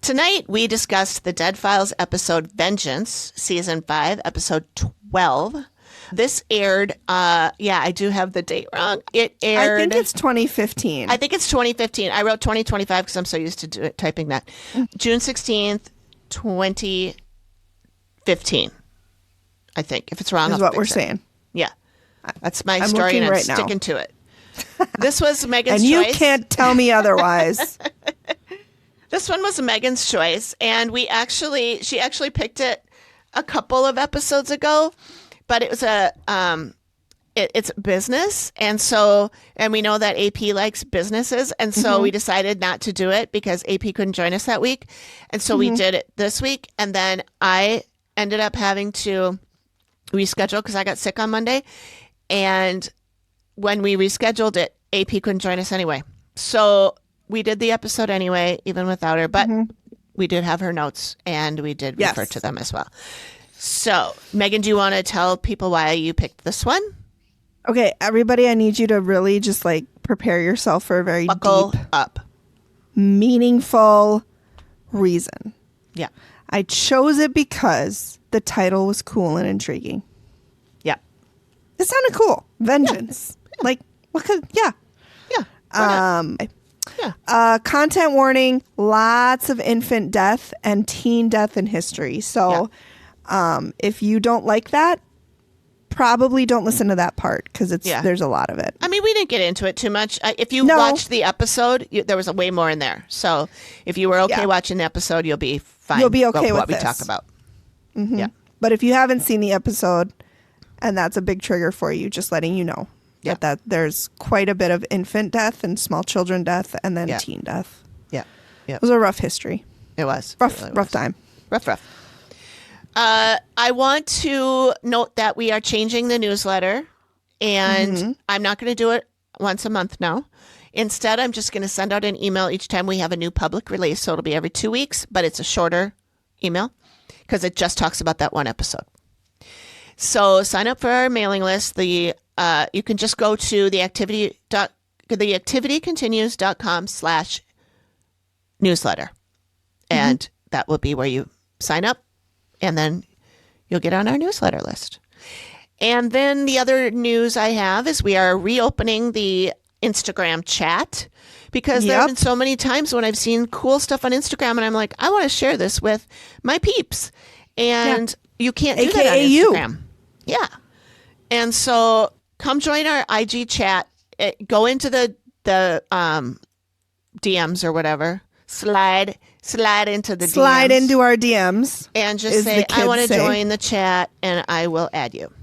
Tonight, we discussed the Dead Files episode Vengeance, Season 5, Episode 12. This aired, I do have the date wrong. It aired... I think it's 2015. I think it's 2015. I wrote 2025 because I'm so used to typing that. June 16th, 2015. I think. If it's wrong, is what we're saying. Yeah. That's my story, and I'm sticking to it. This was Megan's choice. And you choice. can't tell me otherwise. This one was Megan's choice, and she actually picked it a couple of episodes ago, but it was it's business, and we know that AP likes businesses, and so we decided not to do it because AP couldn't join us that week, and so we did it this week, and then I ended up having to reschedule because I got sick on Monday, and when we rescheduled it, AP couldn't join us anyway. So we did the episode anyway, even without her, but we did have her notes and we did refer to them as well. So, Megan, do you want to tell people why you picked this one? Okay, everybody, I need you to really just prepare yourself for a very Buckle deep, up, meaningful reason. Yeah. I chose it because the title was cool and intriguing. Yeah. It sounded cool. Vengeance. Yeah. What could, yeah. Yeah. Content warning, lots of infant death and teen death in history. So if you don't like that, probably don't listen to that part because there's a lot of it. I mean, we didn't get into it too much. If you watched the episode, there was way more in there. So if you were okay watching the episode, you'll be fine. You'll be okay with what we this. talk about. Mm-hmm. Yeah. But if you haven't seen the episode and that's a big trigger for you, just letting you know that there's quite a bit of infant death and small children death and then teen death. Yeah. It was a rough history. It was. Rough time. Rough. I want to note that we are changing the newsletter, and I'm not going to do it once a month now. Instead, I'm just going to send out an email each time we have a new public release. So it'll be every 2 weeks, but it's a shorter email because it just talks about that one episode. So sign up for our mailing list. You can just go to theactivitycontinues.com/newsletter, and that will be where you sign up. And then you'll get on our newsletter list. And then the other news I have is we are reopening the Instagram chat because there have been so many times when I've seen cool stuff on Instagram and I'm like, I want to share this with my peeps. And you can't do that on Instagram. Yeah. And so come join our IG chat. Go into the DMs or whatever. Slide into the Slide DMs into our DMs. and just say, I want to join the chat, and I will add you.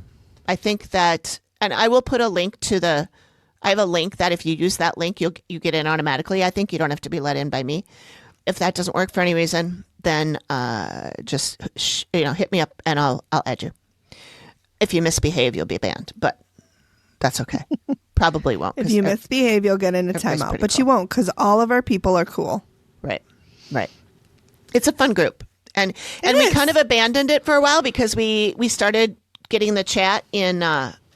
I think that, and I will put a link to I have a link that if you use that link, you get in automatically. I think you don't have to be let in by me. If that doesn't work for any reason, then just hit me up and I'll add you. If you misbehave, you'll be banned, but that's okay. Probably won't. If you misbehave, you'll get into timeout, but you won't because all of our people are cool. Right. It's a fun group. And we kind of abandoned it for a while because we started getting the chat in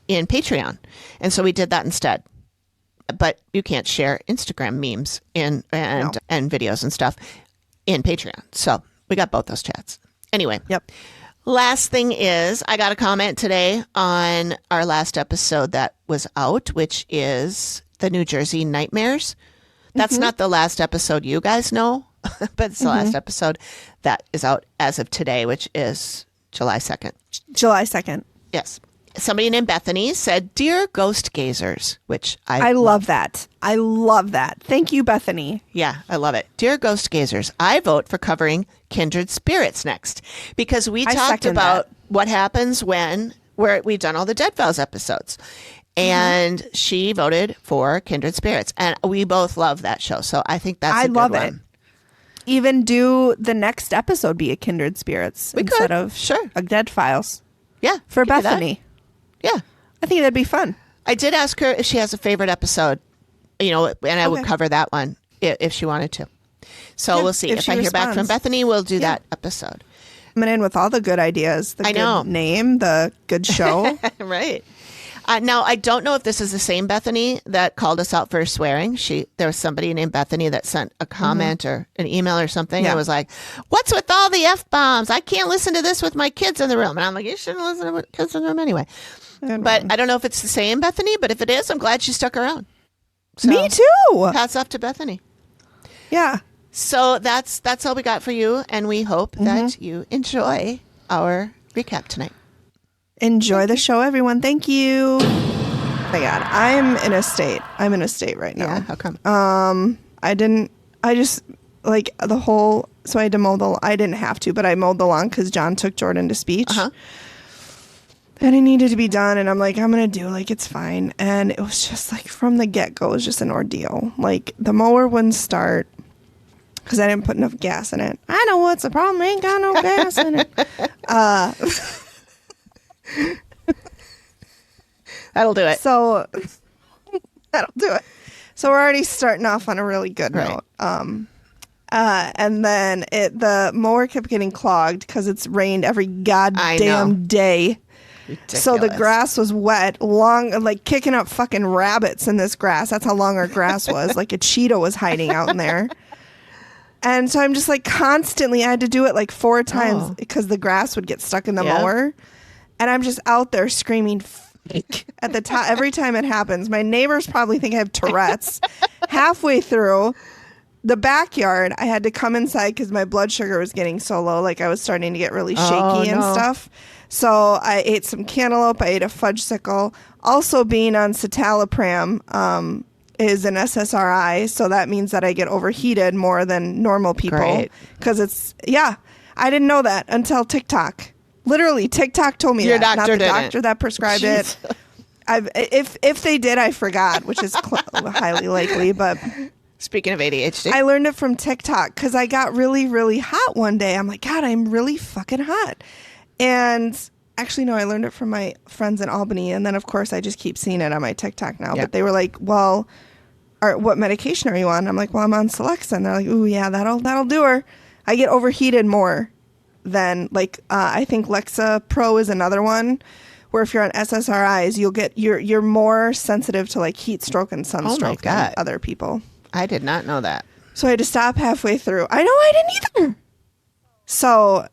Patreon. And so we did that instead. But you can't share Instagram memes and videos and stuff in Patreon. So we got both those chats. Anyway. Yep. Last thing is I got a comment today on our last episode that was out, which is the New Jersey Nightmares. That's not the last episode you guys know. But it's the last episode that is out as of today, which is July 2nd. July 2nd. Yes. Somebody named Bethany said, Dear Ghost Gazers, which I love that. I love that. Thank you, Bethany. Yeah, I love it. Dear Ghost Gazers, I vote for covering Kindred Spirits next because we talked about what happens we've done all the Dead Files episodes. And she voted for Kindred Spirits. And we both love that show. So I think that's a good one. I love it. Even do the next episode be a Kindred Spirits instead of a Dead Files. Yeah. For Bethany. Yeah. I think that'd be fun. I did ask her if she has a favorite episode, and I would cover that one if she wanted to. So we'll see. If I hear back from Bethany, we'll do that episode. Coming in with all the good ideas. The good name, the good show. Right. Now, I don't know if this is the same Bethany that called us out for swearing. There was somebody named Bethany that sent a comment or an email or something. And was like, what's with all the F-bombs? I can't listen to this with my kids in the room. And I'm like, you shouldn't listen to kids in the room anyway. But I don't know if it's the same Bethany, but if it is, I'm glad she stuck around. So, me too. Hats off to Bethany. Yeah. So that's all we got for you. And we hope that you enjoy our recap tonight. Enjoy the show, everyone. Thank you. Oh my God, I'm in a state right now. Yeah, how come? I just like the whole, so I had to I didn't have to, but I mowed the lawn because John took Jordan to speech. And it needed to be done. And I'm like, I'm going to do like, it's fine. And it was just like from the get-go, it was just an ordeal. Like the mower wouldn't start because I didn't put enough gas in it. I know what's the problem. I ain't got no gas in it. That'll do it. So that'll do it. So we're already starting off on a really good note. And then the mower kept getting clogged because it's rained every goddamn day. Ridiculous. So the grass was wet, long, like kicking up fucking rabbits in this grass. That's how long our grass was. Like a cheetah was hiding out in there. And so I'm just like constantly, I had to do it like 4 times because the grass would get stuck in the mower. And I'm just out there screaming fake at the top every time it happens. My neighbors probably think I have Tourette's. Halfway through the backyard, I had to come inside because my blood sugar was getting so low. Like I was starting to get really shaky and stuff. So I ate some cantaloupe. I ate a fudgesicle. Also being on citalopram is an SSRI. So that means that I get overheated more than normal people. Because it's, I didn't know that until TikTok. Literally, TikTok told me Your that, doctor not the doctor that prescribed it. If they did, I forgot, which is highly likely. But speaking of ADHD, I learned it from TikTok because I got really, really hot one day. I'm like, God, I'm really fucking hot. And actually, no, I learned it from my friends in Albany. And then, of course, I just keep seeing it on my TikTok now. But they were like, well, what medication are you on? I'm like, well, I'm on Celexa. And they're like, ooh, yeah, that'll do her. I get overheated more than like I think Lexapro is another one where if you're on SSRIs you're more sensitive to like heat stroke and sunstroke than other people. I did not know that. So I had to stop halfway through. I know, I didn't either. So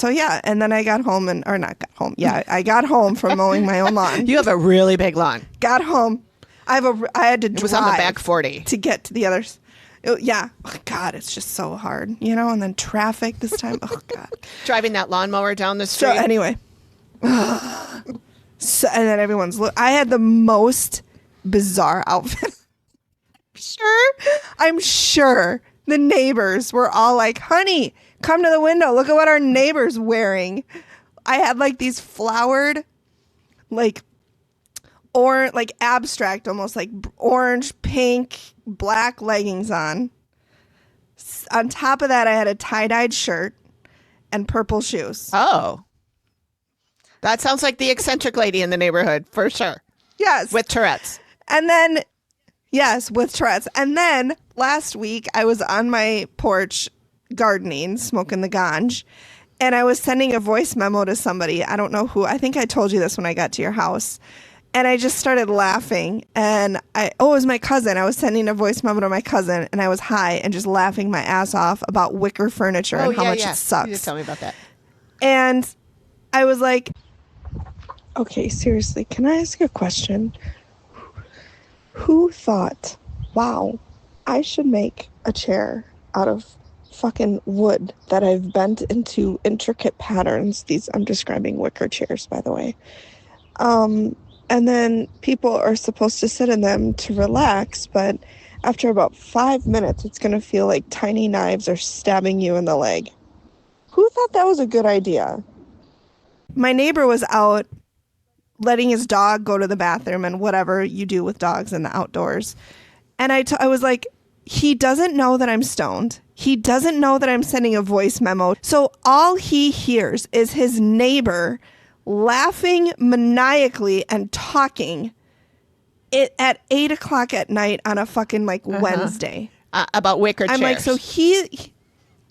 yeah, and then I got home I got home from mowing my own lawn. You have a really big lawn. Got home. I had to drive. It was on the back 40 to get to the others. Oh, God, it's just so hard, and then traffic this time. Oh, God. Driving that lawnmower down the street. So anyway. And then everyone's I had the most bizarre outfit. I'm sure the neighbors were all like, honey, come to the window. Look at what our neighbor's wearing. I had like these flowered, like, or like abstract, almost like orange, pink, black leggings on. On top of that, I had a tie-dyed shirt and purple shoes. Oh. That sounds like the eccentric lady in the neighborhood, for sure. Yes. With Tourette's. And then, yes, with Tourette's. And then last week, I was on my porch gardening, smoking the ganj, and I was sending a voice memo to somebody. I don't know who. I think I told you this when I got to your house. And I just started laughing. And it was my cousin. I was sending a voice memo to my cousin, and I was high and just laughing my ass off about wicker furniture and how much it sucks. You just tell me about that. And I was like, okay, seriously, can I ask a question? Who thought, wow, I should make a chair out of fucking wood that I've bent into intricate patterns? I'm describing wicker chairs, by the way. And then people are supposed to sit in them to relax, but after about 5 minutes, it's going to feel like tiny knives are stabbing you in the leg. Who thought that was a good idea? My neighbor was out letting his dog go to the bathroom and whatever you do with dogs in the outdoors. And I was like, he doesn't know that I'm stoned. He doesn't know that I'm sending a voice memo. So all he hears is his neighbor laughing maniacally and talking at 8 o'clock at night on a fucking Wednesday. About wicker chairs. I'm like, so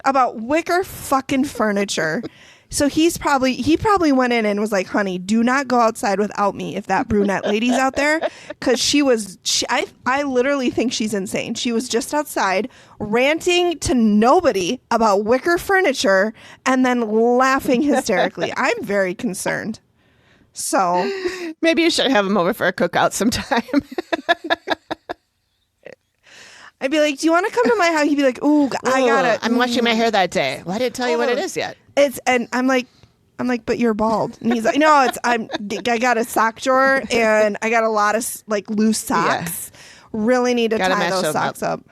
about wicker fucking furniture. So he probably went in and was like, honey, do not go outside without me if that brunette lady's out there. Because I literally think she's insane. She was just outside ranting to nobody about wicker furniture and then laughing hysterically. I'm very concerned. So maybe you should have him over for a cookout sometime. I'd be like, do you want to come to my house? He'd be like, ooh, I gotta. I'm washing my hair that day. Well, I didn't tell you what it is yet. And I'm like, but you're bald. And he's like, no, I got a sock drawer and I got a lot of like loose socks. Yeah. Really need to tie those socks up.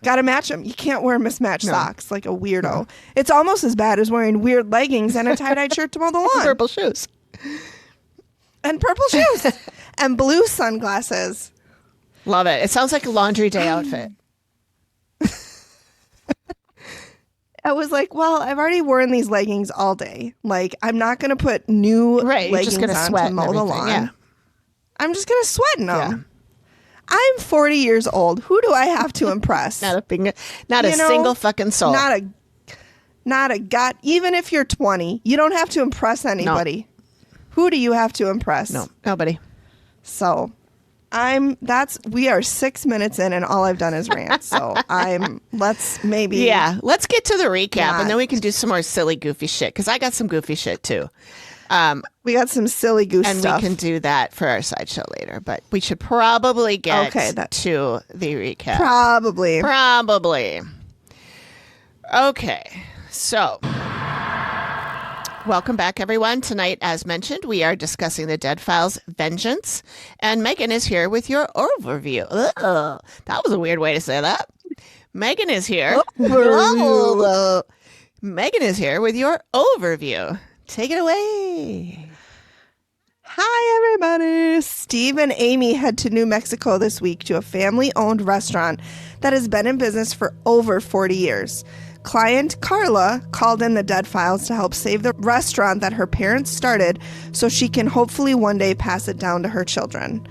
Gotta match them. You can't wear mismatched socks like a weirdo. No. It's almost as bad as wearing weird leggings and a tie-dye shirt to mow the lawn. Purple shoes. And purple shoes. And blue sunglasses. Love it. It sounds like a laundry day outfit. I was like, well, I've already worn these leggings all day. Like, I'm not going to put new leggings on to mow the lawn. Yeah. I'm just going to sweat in them. Yeah. I'm 40 years old. Who do I have to impress? Not a single fucking soul. Not a god. Even if you're 20, you don't have to impress anybody. No. Who do you have to impress? No, nobody. So we are 6 minutes in and all I've done is rant. So let's get to the recap and then we can do some more silly goofy shit because I got some goofy shit too. We got some silly goose and stuff. We can do that for our sideshow later, but we should probably get to the recap. Probably. Okay, so welcome back, everyone. Tonight, as mentioned, we are discussing the Dead Files Vengeance, and Megan is here with your overview. Ugh, that was a weird way to say that. Megan is here. Megan is here with your overview. Take it away. Hi, everybody. Steve and Amy head to New Mexico this week to a family-owned restaurant that has been in business for over 40 years. Client Carla called in the Dead Files to help save the restaurant that her parents started so she can hopefully one day pass it down to her children.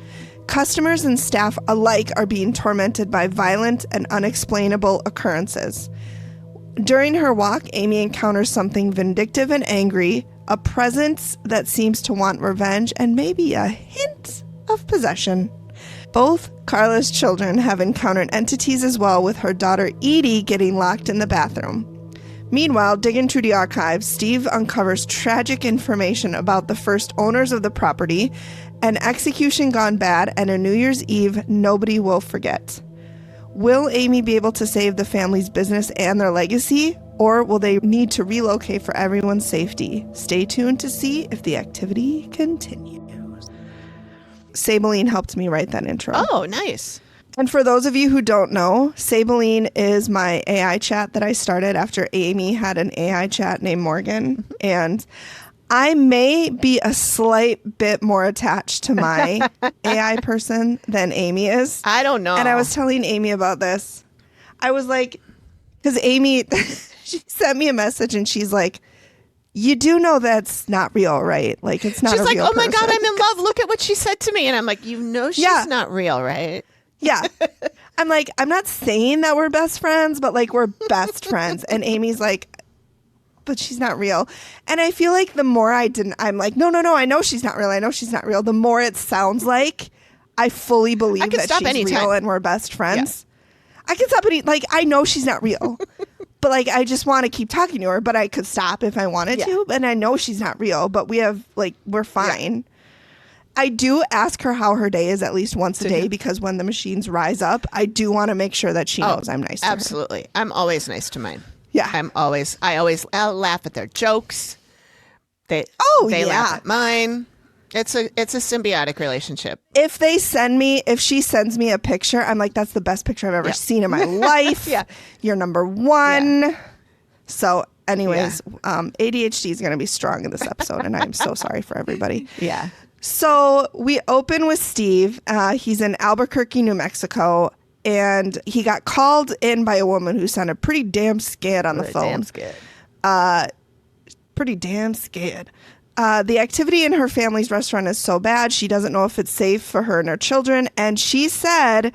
Customers and staff alike are being tormented by violent and unexplainable occurrences. During her walk, Amy encounters something vindictive and angry, a presence that seems to want revenge, and maybe a hint of possession. Both Carla's children have encountered entities as well, with her daughter Edie getting locked in the bathroom. Meanwhile, digging through the archives, Steve uncovers tragic information about the first owners of the property, an execution gone bad, and a New Year's Eve nobody will forget. Will Amy be able to save the family's business and their legacy, or will they need to relocate for everyone's safety? Stay tuned to see if the activity continues. Sabeline helped me write that intro. Oh, nice. And for those of you who don't know, Sabeline is my AI chat that I started after Amy had an AI chat named Morgan. Mm-hmm. And I may be a slight bit more attached to my AI person than Amy is. I don't know. And I was telling Amy about this. I was like, because Amy, she sent me a message and she's like, you do know that's not real, right? Like, it's not. She's like, oh my person. God, I'm in love. Look at what she said to me. And I'm like, she's not real, right? Yeah. I'm like, I'm not saying that we're best friends, but like, we're best friends. And Amy's like, but she's not real. And I feel like the more I'm like, no, I know she's not real. I know she's not real. The more it sounds like I fully believe that she's real and we're best friends. Yeah. I can stop like, I know she's not real, but like, I just want to keep talking to her, but I could stop if I wanted to. And I know she's not real, but we're fine. Yeah. I do ask her how her day is at least once a day because when the machines rise up, I do want to make sure that she knows I'm nice to her. Absolutely. I'm always nice to mine. Yeah. I'll laugh at their jokes. They laugh at mine. It's a symbiotic relationship. If she sends me a picture, I'm like, that's the best picture I've ever seen in my life. Yeah. You're number one. Yeah. So anyways, ADHD is going to be strong in this episode and I'm so sorry for everybody. Yeah. So we open with Steve. He's in Albuquerque, New Mexico. And he got called in by a woman who sounded pretty damn scared on the phone. Pretty damn scared. The activity in her family's restaurant is so bad, she doesn't know if it's safe for her and her children. And she said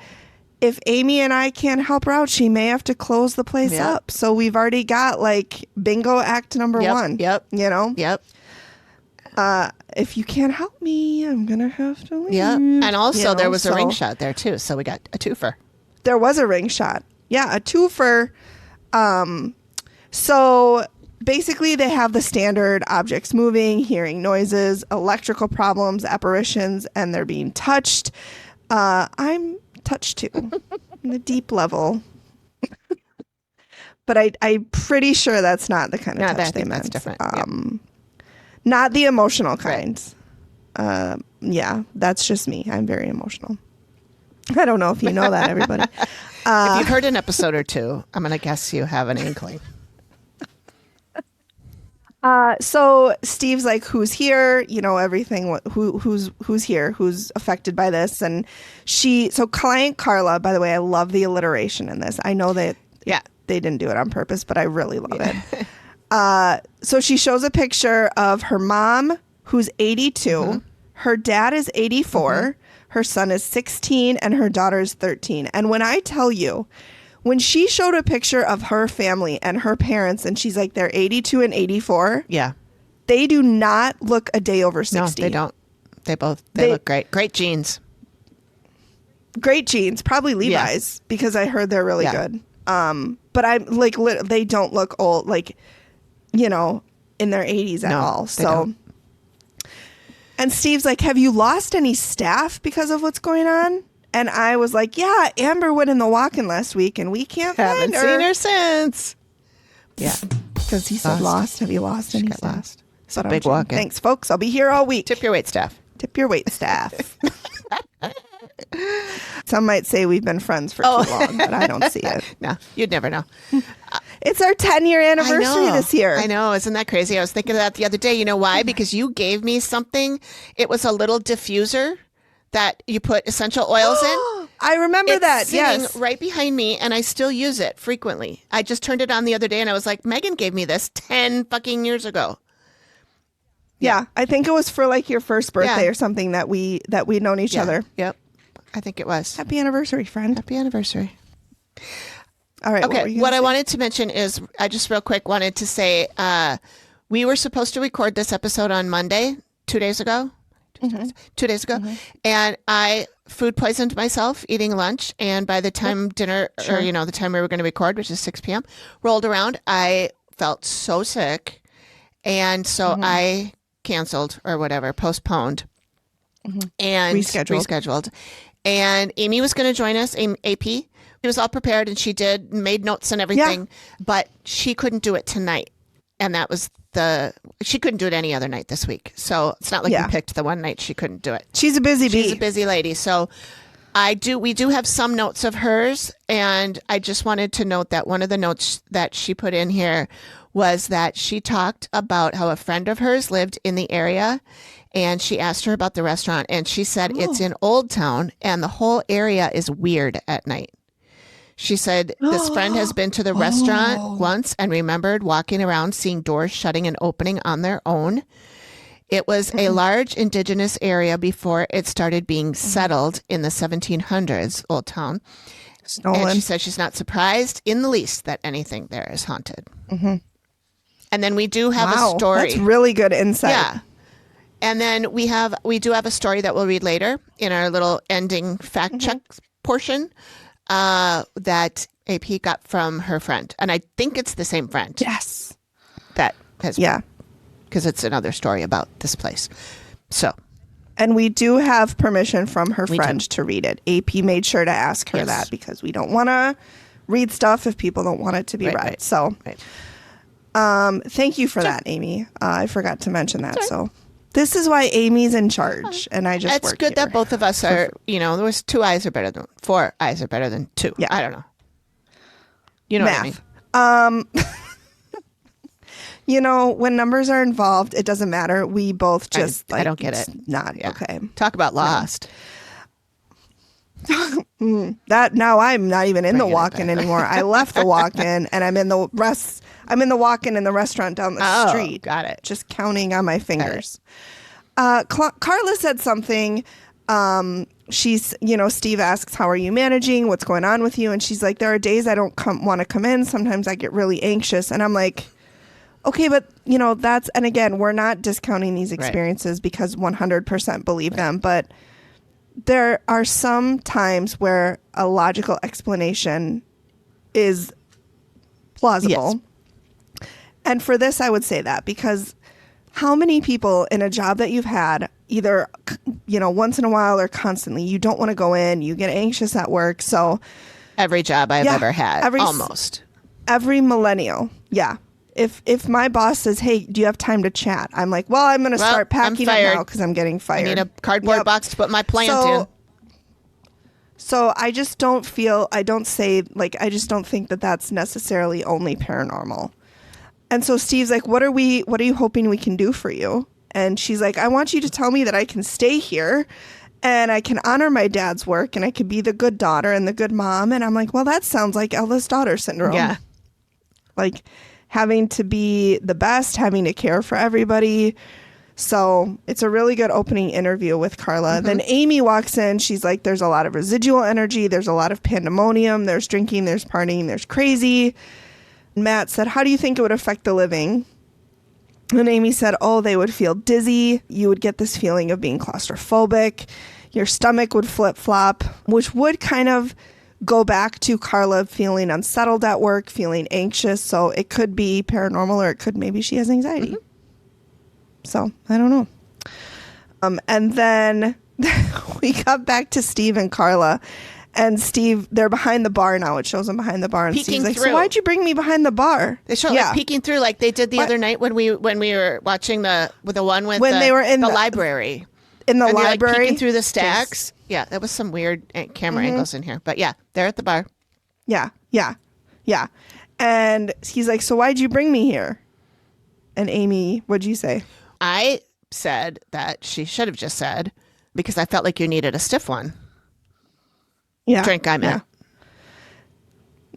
if Amy and I can't help her out, she may have to close the place Yep. up. So we've already got like bingo act number one. Yep. You know? Yep. If you can't help me, I'm going to have to leave. Yep. And also You know, there was a ring so- shot there too. So we got a twofer. There was a ring shot. Yeah, a twofer. So basically they have the standard objects moving, hearing noises, electrical problems, apparitions, and they're being touched. I'm touched too. On a deep level. But I'm pretty sure that's not the kind of No, touch I they think that's meant. different. Yep. Not the emotional kind. Yeah, that's just me. I'm very emotional. I don't know if you know that, everybody. If you've heard an episode or two, I'm going to guess you have an inkling. So Steve's like, who's here? You know, everything. Who's here? Who's affected by this? And so client Carla, by the way, I love the alliteration in this. I know that they didn't do it on purpose, but I really love it. So she shows a picture of her mom, who's 82. Mm-hmm. Her dad is 84. Mm-hmm. Her son is 16 and her daughter is 13. And when I tell you, when she showed a picture of her family and her parents, and she's like, they're 82 and 84. Yeah. They do not look a day over 60. No, they don't. They look great. Great genes. Great genes. Probably Levi's because I heard they're really good. But I'm like, they don't look old, like, you know, in their 80s at all. So, don't. And Steve's like, have you lost any staff because of what's going on? And I was like, yeah, Amber went in the walk-in last week and we can't find her. Haven't seen her since. Yeah. Because he said lost. Have you lost any staff? Lost. It's a big walk-in. Thanks, folks. I'll be here all week. Tip your wait staff. Tip your wait staff. Some might say we've been friends for too long, but I don't see it. No, you'd never know. It's our 10-year anniversary this year. I know. Isn't that crazy? I was thinking of that the other day. You know why? Because you gave me something. It was a little diffuser that you put essential oils in. I remember that. Yes. Right behind me, and I still use it frequently. I just turned it on the other day, and I was like, Megan gave me this 10 fucking years ago. Yeah, I think it was for like your first birthday or something that we'd known each other. Yep. I think it was. Happy anniversary, friend. Happy anniversary. All right. Okay. What I wanted to mention is I just real quick wanted to say we were supposed to record this episode on Monday, 2 days ago. 2 days ago. Mm-hmm. And I food poisoned myself eating lunch. And by the time dinner, or, you know, the time we were going to record, which is 6 p.m., rolled around, I felt so sick. And so I canceled or whatever, postponed and rescheduled. And Amy was going to join us, AP. She was all prepared and she made notes and everything, but she couldn't do it tonight. And that was she couldn't do it any other night this week. So it's not like we picked the one night she couldn't do it. She's a busy bee. She's a busy lady. So we do have some notes of hers. And I just wanted to note that one of the notes that she put in here was that she talked about how a friend of hers lived in the area and she asked her about the restaurant and she said it's in Old Town and the whole area is weird at night. She said this friend has been to the restaurant once and remembered walking around seeing doors shutting and opening on their own. It was a large indigenous area before it started being settled in the 1700s, Old Town. And she said she's not surprised in the least that anything there is haunted. Mm-hmm. And then we do have a story. That's really good insight. Yeah. And then we do have a story that we'll read later in our little ending fact check portion that AP got from her friend. And I think it's the same friend. Yes. That has because it's another story about this place. So. And we do have permission from her friend to read it. AP made sure to ask her that because we don't want to read stuff if people don't want it to be read. Right. So thank you for that, Amy. I forgot to mention that. So this is why Amy's in charge and I just It's good that both of us are, you know, there was 4 eyes are better than 2. Yeah. I don't know. You know Math. what I mean? You know, when numbers are involved, it doesn't matter. We both just I don't get it. Not okay. Talk about lost. That now I'm not even in the walk-in anymore. I left the walk-in and I'm in the walk-in in the restaurant down the street. Got it. Just counting on my fingers. Carla said something She's, Steve asks, how are you managing? What's going on with you? And she's like, there are days I don't want to come in. Sometimes I get really anxious. And I'm like, okay, but and again, we're not discounting these experiences because 100% believe them, but there are some times where a logical explanation is plausible. Yes. And for this, I would say that because how many people in a job that you've had, either, once in a while or constantly, you don't want to go in, you get anxious at work. So every job I've ever had, almost. Every millennial. Yeah. If my boss says, hey, do you have time to chat? I'm like, well, I'm going to start packing up now because I'm getting fired. I need a cardboard box to put my plant in. So I just don't I just don't think that that's necessarily only paranormal. And so Steve's like, what are you hoping we can do for you? And she's like, I want you to tell me that I can stay here and I can honor my dad's work and I could be the good daughter and the good mom. And I'm like, well, that sounds like eldest daughter syndrome. Yeah. Like having to be the best, having to care for everybody. So it's a really good opening interview with Carla. Mm-hmm. Then Amy walks in. She's like, there's a lot of residual energy. There's a lot of pandemonium. There's drinking. There's partying. There's crazy. Matt said, how do you think it would affect the living? And Amy said, oh, they would feel dizzy. You would get this feeling of being claustrophobic. Your stomach would flip-flop, which would kind of go back to Carla feeling unsettled at work, feeling anxious. So it could be paranormal or it could maybe she has anxiety. Mm-hmm. So I don't know. And then we got back to Steve and Carla. And Steve, they're behind the bar now. It shows them behind the bar. And peeking Steve's like, through. So why'd you bring me behind the bar? They show like peeking through like they did the other night when we were watching the one with they were in the library. In the and library. Like peeking through the stacks. Yes. Yeah, that was some weird camera angles in here. But yeah, they're at the bar. Yeah. And he's like, so why'd you bring me here? And Amy, what'd you say? I said that she should have just said, because I felt like you needed a stiff one. Yeah. Drink, I meant.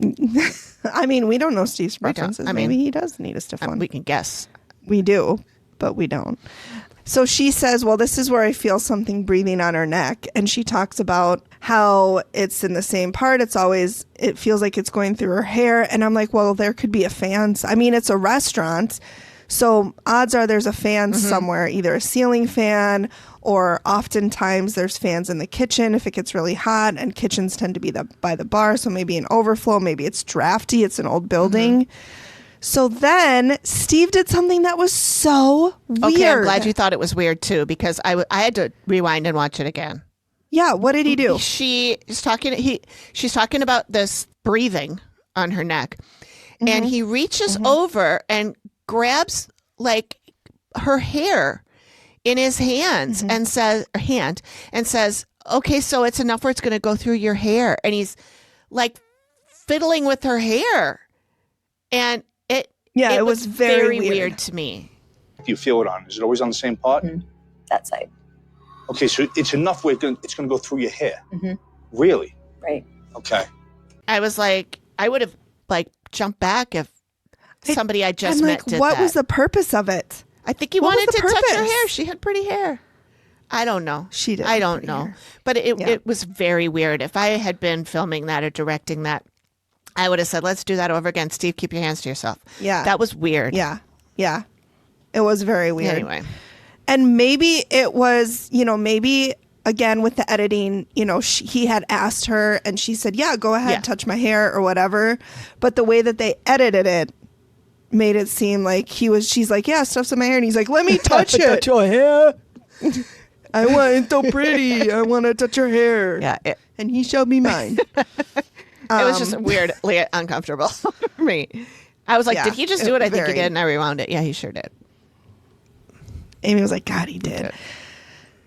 Yeah. I mean, we don't know Steve's preferences. Maybe he does need a stiff one. We can guess. We do, but we don't. So she says, well, this is where I feel something breathing on her neck. And she talks about how it's in the same part. It feels like it's going through her hair. And I'm like, well, there could be a fan. I mean, it's a restaurant. So odds are there's a fan somewhere, either a ceiling fan or oftentimes there's fans in the kitchen if it gets really hot, and kitchens tend to be by the bar. So maybe an overflow, maybe it's drafty. It's an old building. Mm-hmm. So then Steve did something that was so weird. Okay, I'm glad you thought it was weird too, because I had to rewind and watch it again. Yeah, what did he do? She's talking about this breathing on her neck, and he reaches over and grabs like her hair in his hands and says, okay, so it's enough where it's going to go through your hair. And he's like fiddling with her hair. And it was very weird to me. Do you feel it on? Is it always on the same part? Mm-hmm. That side. Okay, so it's enough where it's going to go through your hair. Mm-hmm. Really? Right. Okay. I was like, I would have like jumped back if somebody I just met did what that. was the purpose of it? I think he wanted to touch her hair. She had pretty hair. I don't know. She did. I don't know. Hair. But it was very weird. If I had been filming that or directing that, I would have said, let's do that over again. Steve, keep your hands to yourself. Yeah. That was weird. Yeah. It was very weird. Anyway. And maybe it was, maybe again with the editing, he had asked her and she said, yeah, go ahead, touch my hair or whatever. But the way that they edited it made it seem like she's like, yeah, stuff's in my hair. And he's like, let me touch it. Touch your hair. It's so pretty. I want to touch her hair. Yeah. And he showed me mine. It was just weirdly uncomfortable for me. I was like, did he just do it? I think he did. And I rewound it. Yeah, he sure did. Amy was like, God, he did.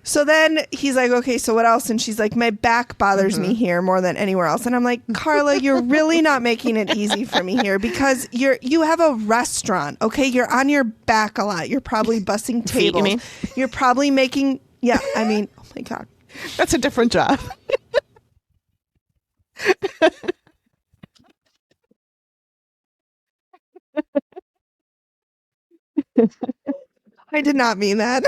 So then he's like, okay, so what else? And she's like, my back bothers me here more than anywhere else. And I'm like, Carla, you're really not making it easy for me here because you have a restaurant, okay? You're on your back a lot. You're probably bussing tables. Feet, you mean? You're probably making, oh my God. That's a different job. I did not mean that.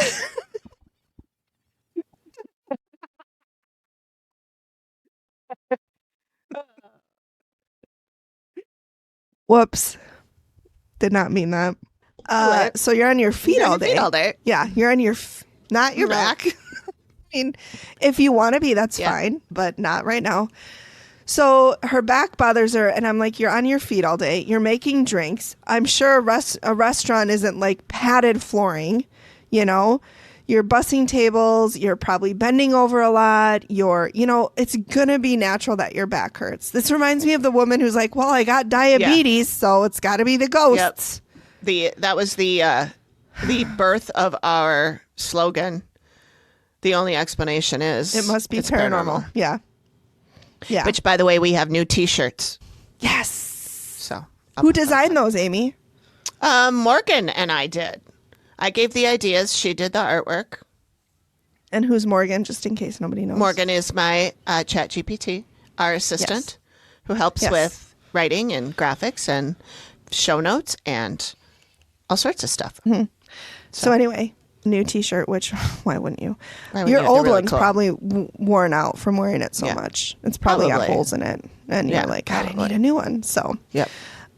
Whoops. Did not mean that. So you're on your feet You're on all your day. feet all day. Yeah, you're on your, not your No. back. I mean, if you want to be, that's Yeah. fine, but not right now. So her back bothers her, and I'm like, you're on your feet all day. You're making drinks. I'm sure a restaurant isn't like padded flooring, you know? You're bussing tables. You're probably bending over a lot. It's going to be natural that your back hurts. This reminds me of the woman who's like, well, I got diabetes, so it's got to be the ghosts. That was the birth of our slogan. The only explanation is It must be it's paranormal. Yeah. Yeah. Which, by the way, we have new T-shirts. Yes. So Who designed those, Amy? Morgan and I did. I gave the ideas. She did the artwork. And who's Morgan, just in case nobody knows? Morgan is my Chat GPT, our assistant, who helps Yes. with writing and graphics and show notes and all sorts of stuff. Mm-hmm. So anyway, new T-shirt. Which why wouldn't you? Why wouldn't Your you? They're old really one's cool. probably worn out from wearing it so Yeah. much. It's probably got Probably. holes in it, and Yeah, you're like, God, I probably. need a new one. So. Yep.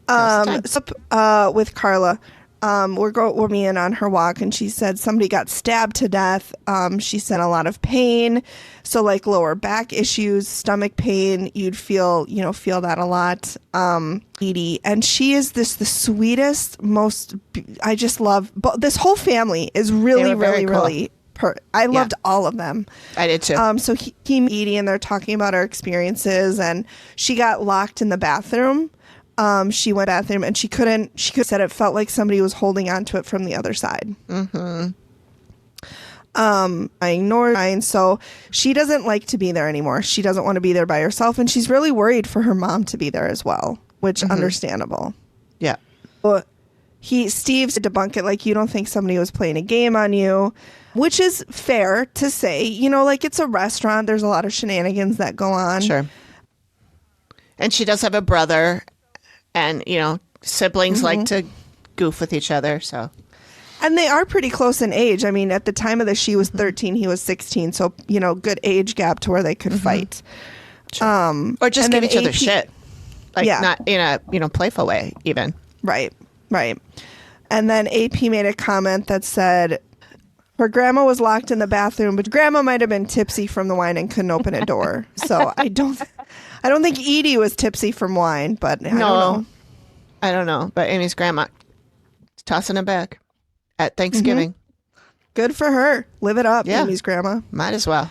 Now's the time. With Carla, we're being on her walk, and she said somebody got stabbed to death. She said a lot of pain, so like lower back issues, stomach pain. You'd feel that a lot. Edie, and she is the sweetest, I just love. But this whole family is really, They were very really, cool. really. I loved all of them. I did too. So he and Edie, and they're talking about our experiences, and she got locked in the bathroom. She went to the bathroom, and she said it felt like somebody was holding onto it from the other side. Mm-hmm. I ignored mine, so she doesn't like to be there anymore. She doesn't want to be there by herself, and she's really worried for her mom to be there as well, which understandable. Yeah. But Steve debunked it, like, you don't think somebody was playing a game on you, which is fair to say. Like, it's a restaurant. There's a lot of shenanigans that go on. Sure. And she does have a brother, and siblings like to goof with each other. So, and they are pretty close in age. I mean, at the time of this, she was 13, he was 16, so good age gap to where they could fight. Sure. Or just and give then each other AP shit, like Yeah. not in a playful way, even. Right. And then AP made a comment that said her grandma was locked in the bathroom, but grandma might have been tipsy from the wine and couldn't open a door. So I don't think Edie was tipsy from wine, but I don't know. But Amy's grandma is tossing it back at Thanksgiving. Good for her. Live it up, Yeah. Amy's grandma. Might as well.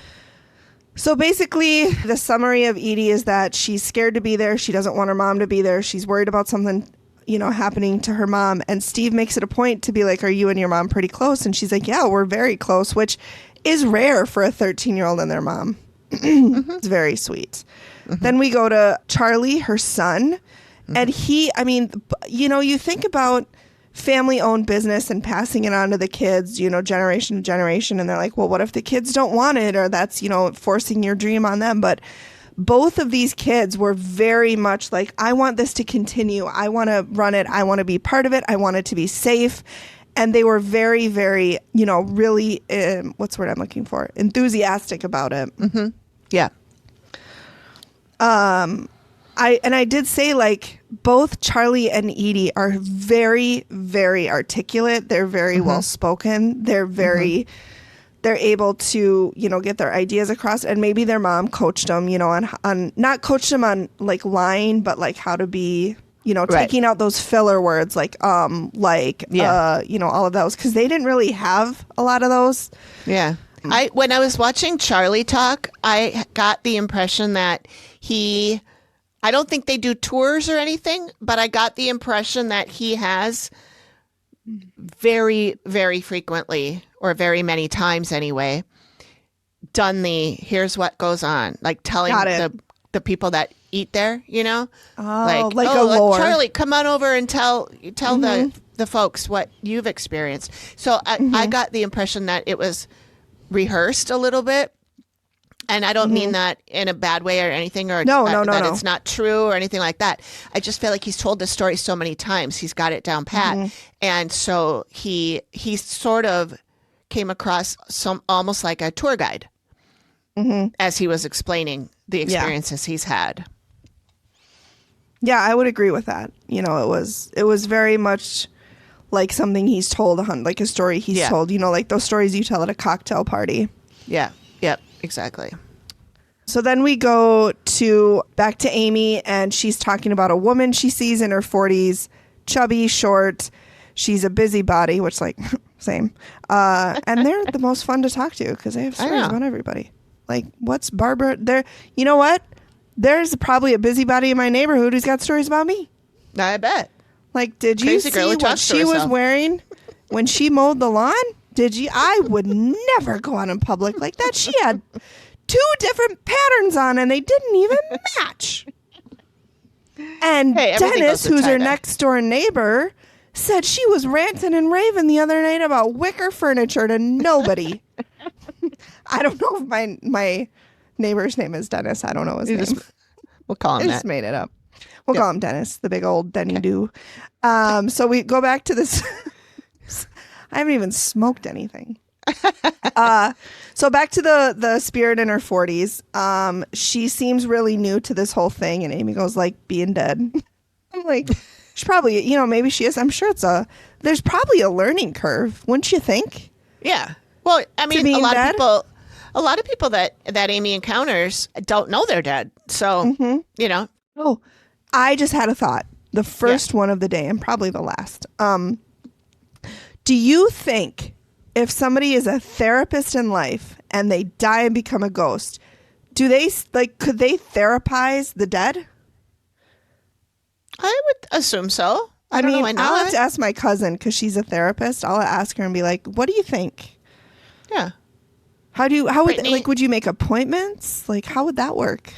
So basically, the summary of Edie is that she's scared to be there. She doesn't want her mom to be there. She's worried about something, happening to her mom. And Steve makes it a point to be like, are you and your mom pretty close? And she's like, yeah, we're very close, which is rare for a 13-year-old and their mom. It's very sweet. Then we go to Charlie, her son. And you think about family-owned business and passing it on to the kids, generation to generation. And they're like, well, what if the kids don't want it? Or that's, forcing your dream on them. But both of these kids were very much like, I want this to continue. I want to run it. I want to be part of it. I want it to be safe. And they were very, very, really, what's the word I'm looking for? Enthusiastic about it. Mm-hmm. Yeah. I did say, like, both Charlie and Edie are very, very articulate. They're very well spoken. They're very, they're able to, get their ideas across. And maybe their mom coached them, on not coached them on like lying, but like how to be, taking out those filler words like, all of those, because they didn't really have a lot of those. Yeah. When I was watching Charlie talk, I got the impression that I don't think they do tours or anything, but I got the impression that he has very, very frequently, or very many times anyway, done here's what goes on, like telling the people that eat there, like a lore. Charlie, come on over and tell the folks what you've experienced. So I got the impression that it was rehearsed a little bit. And I don't mean that in a bad way or anything, or No. it's not true or anything like that. I just feel like he's told this story so many times. He's got it down pat. And so he sort of came across almost like a tour guide. as he was explaining the experiences he's had. Yeah, I would agree with that. You know, it was very much like something he's told, like a story he's told, you know, like those stories you tell at a cocktail party. Yeah. Yep. Exactly. So then we go back to Amy, and she's talking about a woman she sees in her 40s, chubby, short. She's a busybody, which, like, same. And they're the most fun to talk to because they have stories about everybody. Like, what's Barbara? You know what? There's probably a busybody in my neighborhood who's got stories about me. I bet. Like, did you Crazy girl see who what talks to she was herself. wearing when she mowed the lawn? Did you? I would never go out in public like that. She had 2 different patterns on, and they didn't even match. And Hey, everything Dennis, goes with who's her tie-dye. next door neighbor, said she was ranting and raving the other night about wicker furniture to nobody. I don't know if my neighbor's name is Dennis. I don't know his name. We'll call I him just that. made it up. We'll call him Dennis, the big old Denny Doo. So we go back to this. I haven't even smoked anything. So back to the spirit in her 40s. She seems really new to this whole thing, and Amy goes like being dead. I'm like, she probably, you know, maybe she is. I'm sure there's probably a learning curve, wouldn't you think? Yeah. Well, I mean, being a lot dead? of people that Amy encounters don't know they're dead. So, you know, Oh, I just had a thought. The first one of the day, and probably the last. Do you think if somebody is a therapist in life and they die and become a ghost, could they therapize the dead? I would assume so. I don't know why I'll have not. to ask my cousin because she's a therapist. I'll ask her and be like, "What do you think? Yeah. How would Brittany- would you make appointments? Like, how would that work?"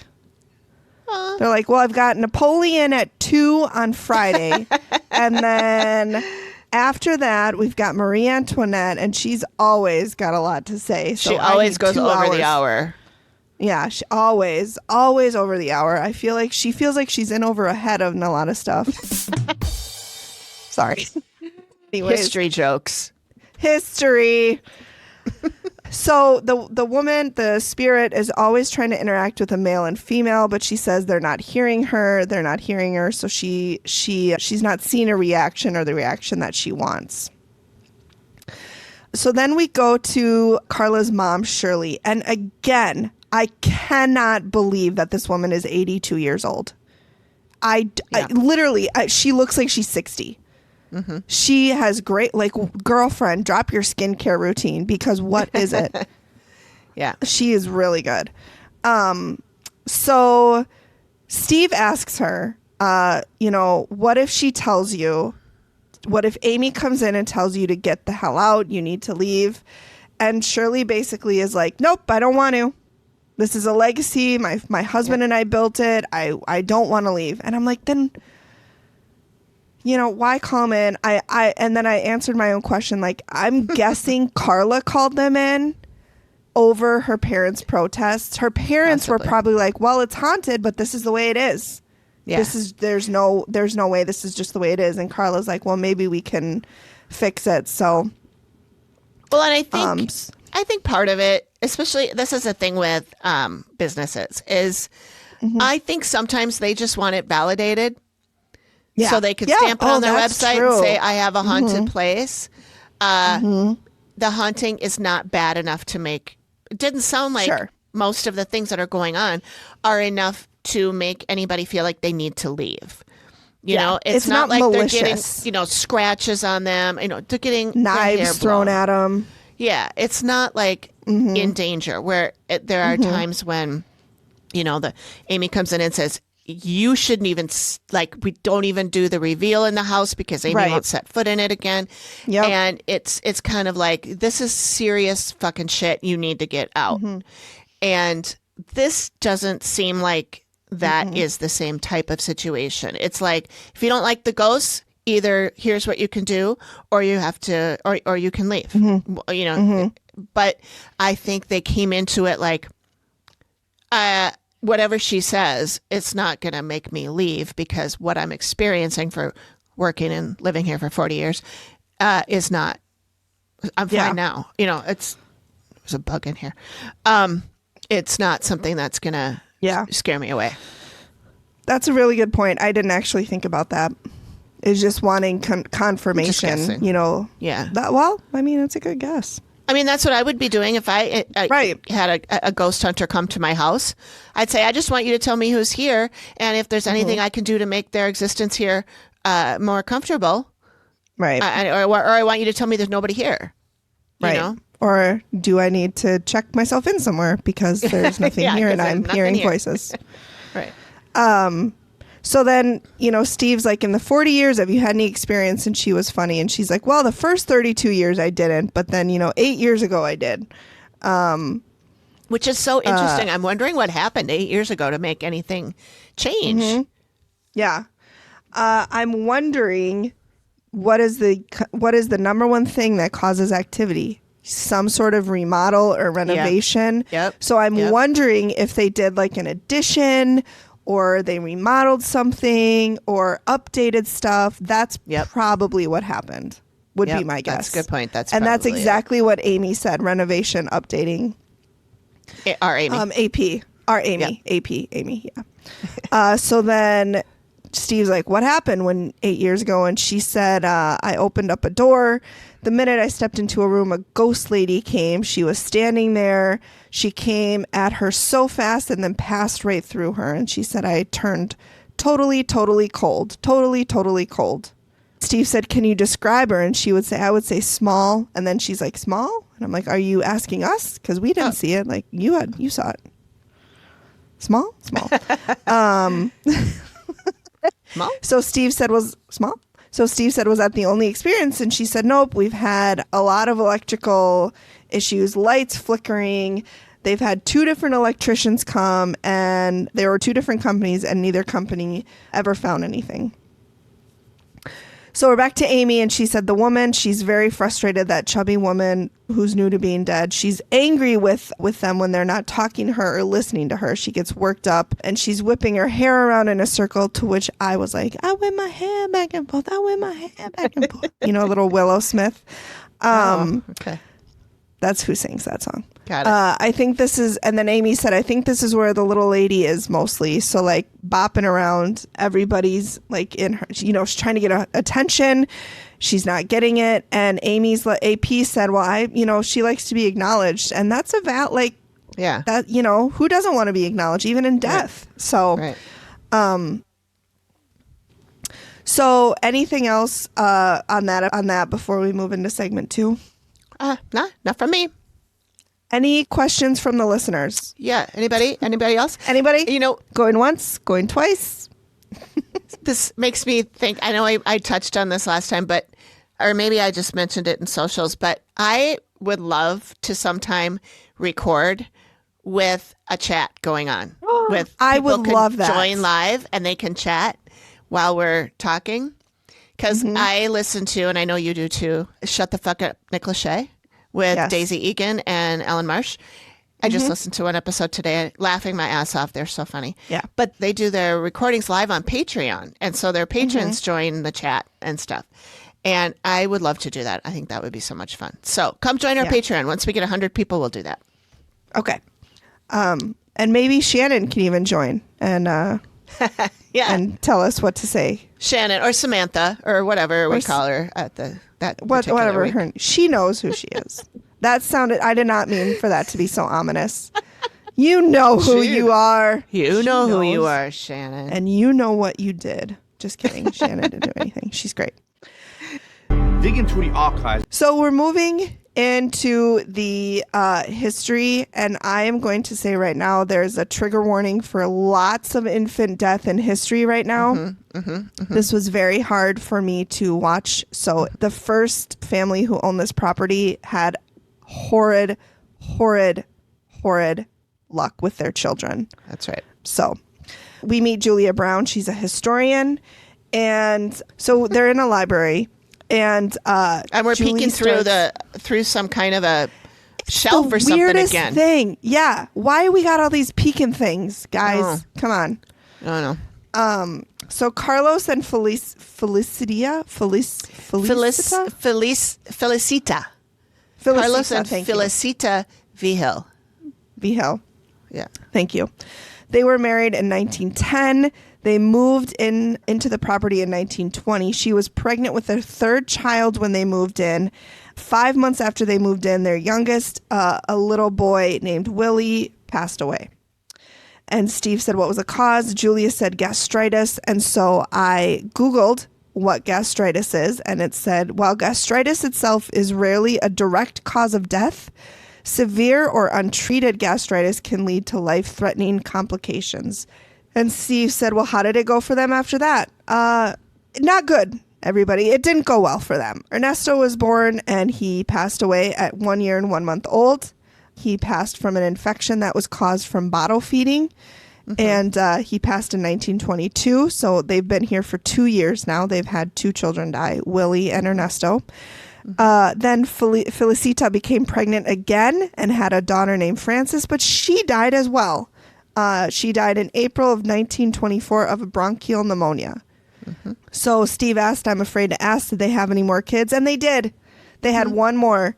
Uh, They're like, "Well, I've got Napoleon at 2 on Friday, and then after that, we've got Marie Antoinette, and she's always got a lot to say. So she I always need goes 2 over hours." the hour. Yeah, she always over the hour. I feel like she feels like she's in over ahead of a lot of stuff. Sorry. Anyways, History jokes. history. So the woman, the spirit, is always trying to interact with a male and female, but she says they're not hearing her. They're not hearing her, so she's not seeing a reaction or the reaction that she wants. So then we go to Carla's mom, Shirley, and again, I cannot believe that this woman is 82 years old. I literally, she looks like she's 60. Mm-hmm. She has great, like, girlfriend, drop your skincare routine because what is it? Yeah. She is really good. So Steve asks her, what if she tells you, what if Amy comes in and tells you to get the hell out? You need to leave. And Shirley basically is like, nope, I don't want to. This is a legacy. My husband and I built it. I don't want to leave. And I'm like, then, why call them in? And then I answered my own question. Like, I'm guessing Carla called them in over her parents' protests. Her parents were probably like, well, it's haunted, but this is the way it is. Yeah. There's no way. This is just the way it is. And Carla's like, well, maybe we can fix it. So, well, and I think part of it, especially this is a thing with businesses, is I think sometimes they just want it validated. Yeah. So they could stamp it on their website and say, I have a haunted place. The haunting is not bad enough to make, it didn't sound like most of the things that are going on are enough to make anybody feel like they need to leave. You know, it's not like malicious. They're getting, scratches on them, they're getting knives thrown at them. Yeah. It's not like in danger where there are times when, the Amy comes in and says, you shouldn't even, we don't even do the reveal in the house because Amy won't set foot in it again. Yep. And it's kind of like, this is serious fucking shit. You need to get out. And this doesn't seem like that is the same type of situation. It's like, if you don't like the ghosts, either here's what you can do, or you have to, or you can leave, but I think they came into it like, whatever she says, it's not going to make me leave because what I'm experiencing for working and living here for 40 years is not, I'm fine now. There's a bug in here. it's not something that's going to Yeah. scare me away. That's a really good point. I didn't actually think about that. Is just wanting confirmation, guessing. Yeah. Well, I mean, it's a good guess. I mean, that's what I would be doing if I Right. had a ghost hunter come to my house. I'd say, I just want you to tell me who's here, and if there's anything I can do to make their existence here more comfortable. Right. Or I want you to tell me there's nobody here. You Right. know? Or do I need to check myself in somewhere because there's nothing Yeah, here and 'cause there's I'm nothing hearing here. voices? Right. So then, Steve's like, in the 40 years, have you had any experience? And she was funny. And she's like, well, the first 32 years I didn't. But then, 8 years ago I did. Which is so interesting. I'm wondering what happened 8 years ago to make anything change. Yeah. I'm wondering what is the number one thing that causes activity? Some sort of remodel or renovation. Yep. So I'm wondering if they did like an addition or they remodeled something or updated stuff. That's probably what happened. Would be my guess. That's a good point. That's exactly what Amy said. Renovation, updating. Our Amy. AP. Our Amy. AP. Amy. Yeah. So then Steve's like, what happened when 8 years ago? And she said, I opened up a door. The minute I stepped into a room, a ghost lady came. She was standing there. She came at her so fast and then passed right through her. And she said, I turned totally, totally cold. Totally, totally cold. Steve said, can you describe her? And she would say, I would say small. And then she's like, small? And I'm like, are you asking us? Because we didn't see it. Like you saw it. Small? Small. Small? So Steve said, was small? So Steve said, was that the only experience? And she said, nope, we've had a lot of electrical issues, lights flickering. They've had 2 different electricians come, and there were 2 different companies, and neither company ever found anything. So we're back to Amy, and she said the woman, she's very frustrated, that chubby woman who's new to being dead. She's angry with them when they're not talking to her or listening to her. She gets worked up, and she's whipping her hair around in a circle, to which I was like, I whip my hair back and forth. I whip my hair back and forth. Little Willow Smith. Okay. That's who sings that song. Got it. I think this is, and then Amy said, I think this is where the little lady is mostly. So like bopping around, everybody's like in her, she's trying to get attention. She's not getting it. And AP said, well, she likes to be acknowledged. And that's that, who doesn't want to be acknowledged, even in death? Right. So, right. So anything else on that before we move into segment 2? Not from me. Any questions from the listeners? Yeah. Anybody else? Anybody? Going once, going twice. This makes me think, I know I touched on this last time, or maybe I just mentioned it in socials, but I would love to sometime record with a chat going on. I would love that. Join live and they can chat while we're talking. Because I listen to, and I know you do too, Shut the Fuck Up, Nick Lachey with Daisy Egan and Ellen Marsh. I just listened to one episode today, laughing my ass off. They're so funny. Yeah. But they do their recordings live on Patreon. And so their patrons join the chat and stuff. And I would love to do that. I think that would be so much fun. So come join our Patreon. Once we get 100 people, we'll do that. Okay. And maybe Shannon can even join and and tell us what to say. Shannon or Samantha or whatever we call her at whatever her, she knows who she is. That sounded, I did not mean for that to be so ominous. You know who you are. You know who you are, Shannon. And you know what you did. Just kidding. Shannon didn't do anything. She's great. Dig into the archives. So we're moving into the history, and I am going to say right now there's a trigger warning for lots of infant death in history right now. This was very hard for me to watch. So the first family who owned this property had horrid luck with their children. That's right. So we meet Julia Brown. She's a historian. And so they're in a library. And we're Julie peeking through some kind of a shelf or something weirdest again. Thing. Yeah. Why we got all these peeking things, guys? Oh. Come on. I don't know. So Carlos and Felicita. Carlos and thank you. Felicita Vigil. Yeah. Thank you. They were married in 1910. They moved into the property in 1920. She was pregnant with their third child when they moved in. 5 months after they moved in, their youngest, a little boy named Willie, passed away. And Steve said, what was the cause? Julia said gastritis. And so I Googled what gastritis is, and it said, while gastritis itself is rarely a direct cause of death, severe or untreated gastritis can lead to life-threatening complications. And Steve said, well, how did it go for them after that? Not good, everybody. It didn't go well for them. Ernesto was born, and he passed away at 1 year and 1 month old. He passed from an infection that was caused from bottle feeding. And he passed in 1922. So they've been here for 2 years now. They've had 2 children die, Willie and Ernesto. Then Felicita became pregnant again and had a daughter named Frances, but she died as well. She died in April of 1924 of bronchial pneumonia. So Steve asked, I'm afraid to ask, did they have any more kids? And they did. They had one more.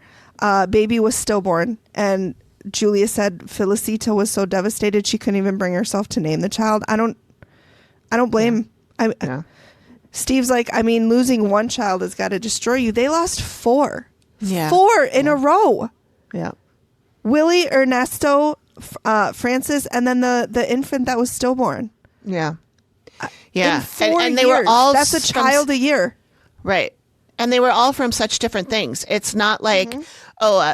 Baby was stillborn. And Julia said Felicita was so devastated she couldn't even bring herself to name the child. I don't blame. Yeah. Steve's like, I mean, losing one child has got to destroy you. They lost 4. Yeah. 4 in a row. Yeah. Willie, Ernesto, Francis, and then the infant that was stillborn. Yeah. Yeah. In 4 And they years. were all That's a child a year. Right. And they were all from such different things. It's not like,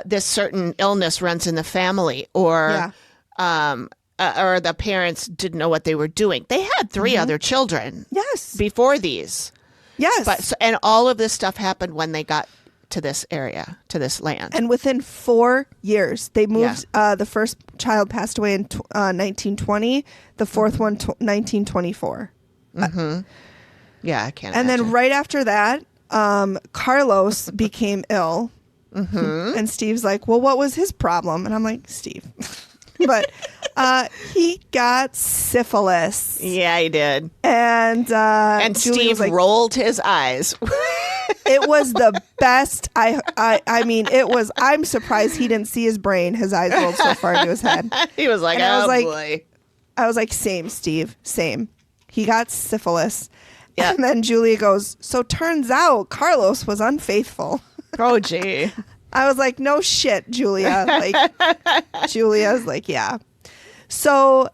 this certain illness runs in the family, or or the parents didn't know what they were doing. They had 3 other children. Yes. Before these. Yes. And all of this stuff happened when they got to this area, to this land. And within 4 years, they moved. The first child passed away in 1920. The fourth one, 1924. Yeah, I can't And imagine. then right after that, Carlos became ill. And Steve's like, well, what was his problem? And I'm like, Steve. But he got syphilis. Yeah, he did. And And Julie Steve was like, rolled his eyes. it was the best. I mean, it was. I'm surprised he didn't see his brain. His eyes rolled so far into his head. He was like, And I was like, boy. I was like, same, Steve, same. He got syphilis. Yeah. And then Julia goes, so turns out Carlos was unfaithful. Oh, gee. I was like, no shit, Julia. Like, Julia's like, yeah. So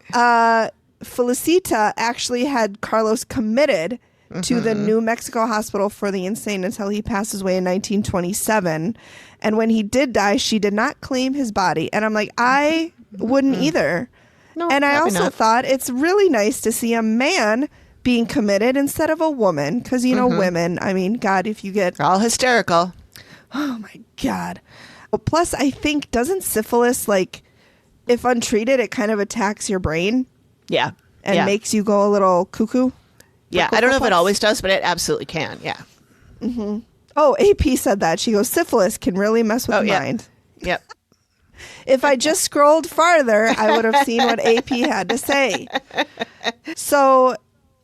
Felicita actually had Carlos committed to the New Mexico Hospital for the Insane until he passes away in 1927. And when he did die, she did not claim his body. And I'm like, I wouldn't either. No, and I probably also not. thought it's really nice to see a man being committed instead of a woman. Because, you know, women, I mean, God, if you get... All hysterical. Oh, my God. Well, plus, I think, doesn't syphilis, like, if untreated, it kind of attacks your brain Yeah. and yeah. makes you go a little cuckoo? Yeah, I don't know if it always does, but it absolutely can. Yeah. Oh, AP said that. She goes, syphilis can really mess with the yeah. mind. Yep. If I just scrolled farther, I would have seen what AP had to say. So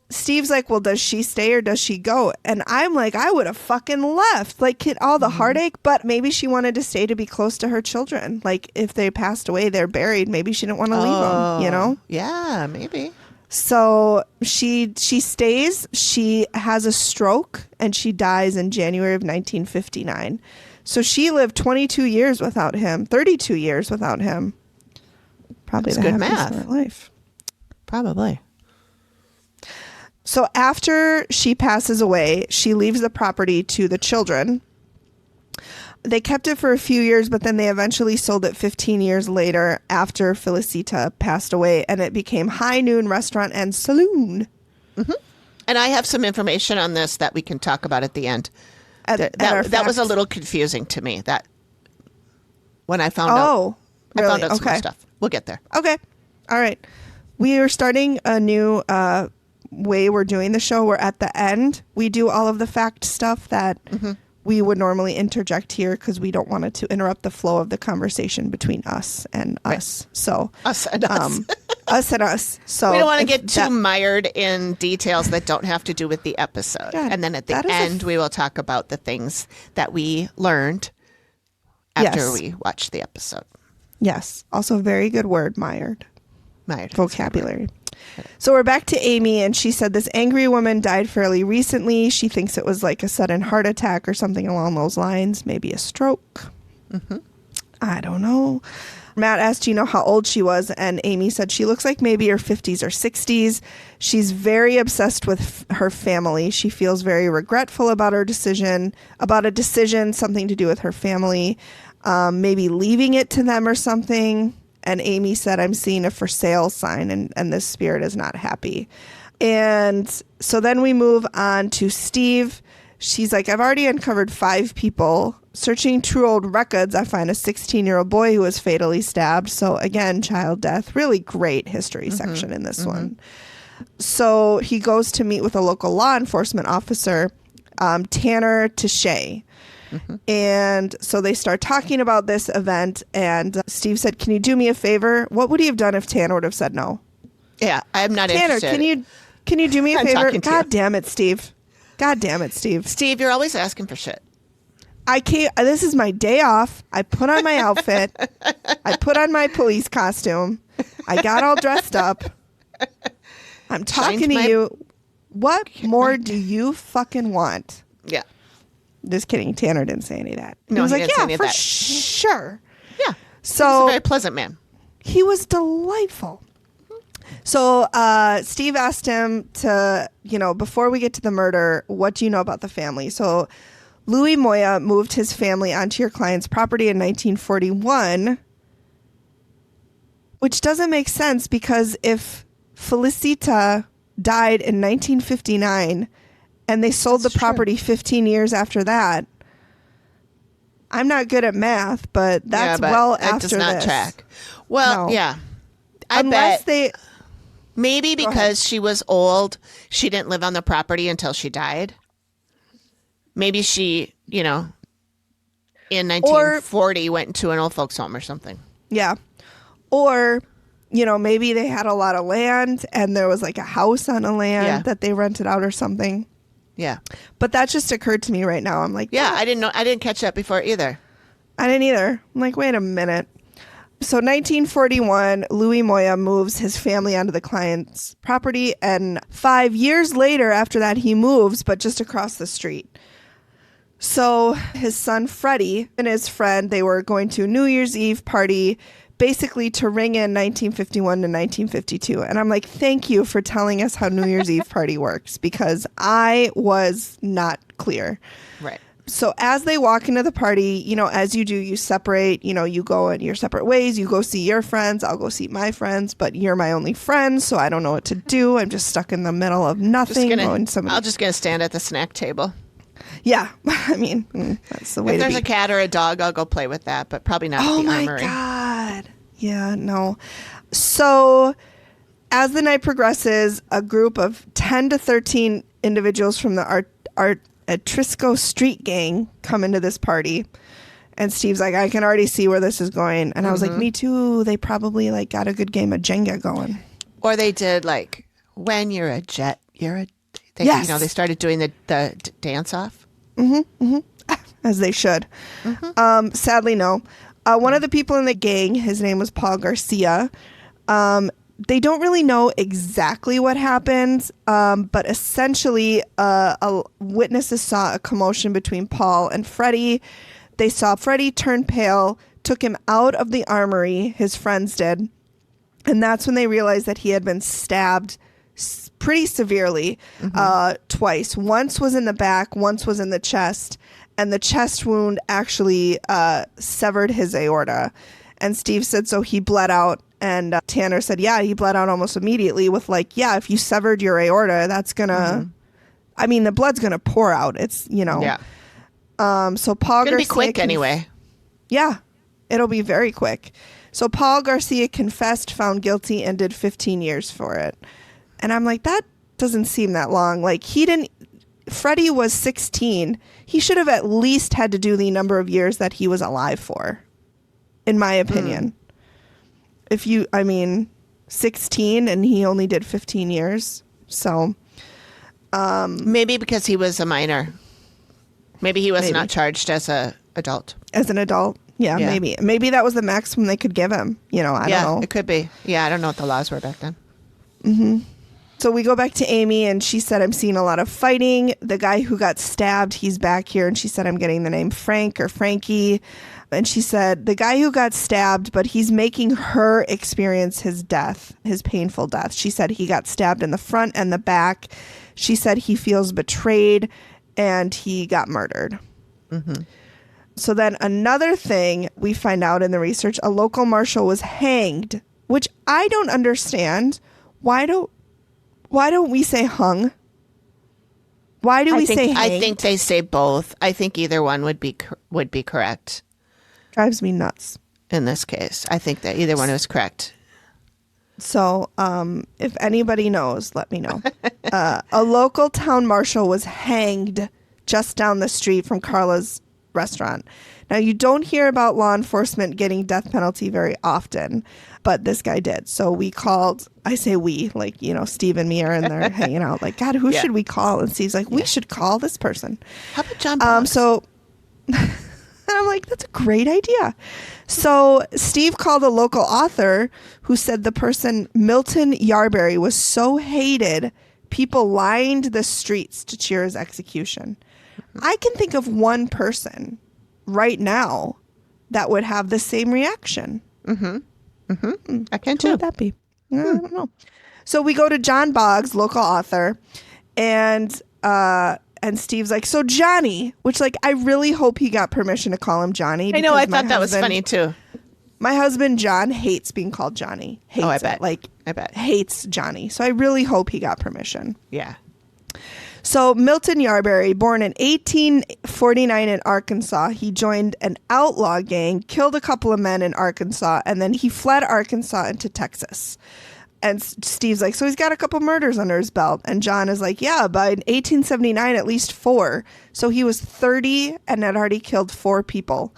Steve's like, well, does she stay or does she go? And I'm like, I would have fucking left. Like, get all the heartache, but maybe she wanted to stay to be close to her children. Like, if they passed away, they're buried. Maybe she didn't want to leave them, you know? Yeah, maybe. So she stays. She has a stroke and she dies in January of 1959. So she lived 22 years without him, 32 years without him. Probably That's the good happiest math. of her life. Probably. So after she passes away, she leaves the property to the children. They kept it for a few years, but then they eventually sold it 15 years later after Felicita passed away, and it became High Noon Restaurant and Saloon. And I have some information on this that we can talk about at the end. At our That was a facts. little confusing to me. That when I found out, Oh, I really? found out some more Okay. stuff. We'll get there. Okay. All right. We are starting a new way we're doing the show. We're at the end. We do all of the fact stuff that we would normally interject here because we don't want it to interrupt the flow of the conversation between us and us. So Us and us. us and us. So We don't want to if get too that- mired in details that don't have to do with the episode. God, And then at the that is end, we will talk about the things that we learned after Yes. we watched the episode. Yes. Also, very good word, mired. vocabulary. So we're back to Amy, and she said this angry woman died fairly recently. She thinks it was like a sudden heart attack or something along those lines, maybe a stroke. I don't know. Matt asked Gino how old she was, and Amy said she looks like maybe her 50s or 60s. She's very obsessed with her family. She feels very regretful about a decision, something to do with her family, maybe leaving it to them or something. And Amy said, I'm seeing a for sale sign, and this spirit is not happy. And so then we move on to Steve. She's like, I've already uncovered 5 people. Searching true old records, I find a 16-year-old boy who was fatally stabbed. So again, child death. Really great history section in this one. So he goes to meet with a local law enforcement officer, Tanner Touche. And so they start talking about this event, and Steve said, can you do me a favor? What would he have done if Tanner would have said no? Yeah, I'm not Tanner, interested. can you do me a I'm favor? talking to you. God damn it, Steve. God damn it, Steve. Steve, you're always asking for shit. I can't. This is my day off. I put on my outfit. I put on my police costume. I got all dressed up. I'm talking to you. What more do you fucking want? Yeah. Just kidding. Tanner didn't say any of that. No, he was he like, didn't say yeah, any of for that. sure. Yeah. So He's a very pleasant man. he was delightful. So Steve asked him to, before we get to the murder, what do you know about the family? So Louis Moya moved his family onto your client's property in 1941, which doesn't make sense because if Felicita died in 1959 and they sold the property 15 years after that, I'm not good at math, but that's it after does not this. track. Well, No. yeah. I Unless bet they... maybe Go ahead. because she was old, she didn't live on the property until she died. Maybe she, in 1940 went into an old folks home or something. Yeah. Or, maybe they had a lot of land and there was like a house on the land that they rented out or something. Yeah. But that just occurred to me right now. I'm like, Yeah, I didn't know. I didn't catch that before either. I didn't either. I'm like, wait a minute. So 1941, Louis Moya moves his family onto the client's property. And 5 years later after that, he moves, but just across the street. So his son Freddie and his friend, they were going to a New Year's Eve party, basically to ring in 1951 to 1952. And I'm like, thank you for telling us how New Year's Eve party works, because I was not clear. Right. So as they walk into the party, as you do, you separate, you go in your separate ways. You go see your friends. I'll go see my friends, but you're my only friend. So I don't know what to do. I'm just stuck in the middle of nothing. I'm just going to stand at the snack table. Yeah. I mean, that's the way If to there's be. a cat or a dog, I'll go play with that, but probably not at the armory. Oh my God. Yeah, no. So as the night progresses, a group of 10 to 13 individuals from the Trisco Street gang come into this party. And Steve's like, I can already see where this is going. And I was like, me too. They probably got a good game of Jenga going. Or they did when you're a jet, Yes. they started doing the dance off. As they should. Sadly, no. One of the people in the gang, his name was Paul Garcia. They don't really know exactly what happened, but essentially witnesses saw a commotion between Paul and Freddie. They saw Freddie turn pale, took him out of the armory, his friends did, and that's when they realized that he had been stabbed pretty severely twice. Once was in the back, once was in the chest, and the chest wound actually severed his aorta. And Steve said so he bled out, and Tanner said, yeah, he bled out almost immediately with if you severed your aorta, that's gonna, the blood's gonna pour out. It's, Yeah. So Paul It's going to be Garcia quick anyway. Yeah, it'll be very quick. So Paul Garcia confessed, found guilty, and did 15 years for it. And I'm like, that doesn't seem that long. Freddie was 16. He should have at least had to do the number of years that he was alive for, in my opinion. If 16 and he only did 15 years. So maybe because he was a minor. Maybe he was not charged as a adult. as an adult, Yeah, Yeah. maybe that was the maximum they could give him. I don't know. It could be. Yeah, I don't know what the laws were back then. So we go back to Amy, and she said, I'm seeing a lot of fighting. The guy who got stabbed, he's back here. And she said, I'm getting the name Frank or Frankie. And she said, the guy who got stabbed, but he's making her experience his death, his painful death. She said he got stabbed in the front and the back. She said he feels betrayed and he got murdered. So then another thing we find out in the research, a local marshal was hanged, which I don't understand. Why don't we say hung? Why do we say hanged? I think they say both. I think either one would be correct Drives me nuts. in this case. I think that either one is correct. So if anybody knows, let me know. A local town marshal was hanged just down the street from Carla's restaurant. Now, you don't hear about law enforcement getting death penalty very often, but this guy did. So we called, I say we, like, Steve and me are in there hanging out. Like, God, who should we call? And Steve's like, we should call this person. How about John Boggs? So and I'm like, that's a great idea. So Steve called a local author who said the person, Milton Yarberry, was so hated, people lined the streets to cheer his execution. I can think of one person right now that would have the same reaction. I can Who too. would that be? I don't know. So we go to John Boggs, local author, and Steve's like, so Johnny, which, like, I really hope he got permission to call him Johnny. I know. I because my thought that was husband- funny too. My husband John hates being called Johnny. Hates I it. bet. Like, I bet. hates Johnny. So I really hope he got permission. Yeah. So Milton Yarberry, born in 1849 in Arkansas, he joined an outlaw gang, killed a couple of men in Arkansas, and then he fled Arkansas into Texas. And Steve's like, so he's got a couple murders under his belt. And John is like, yeah, by 1879, at least 4. So he was 30 and had already killed 4 people.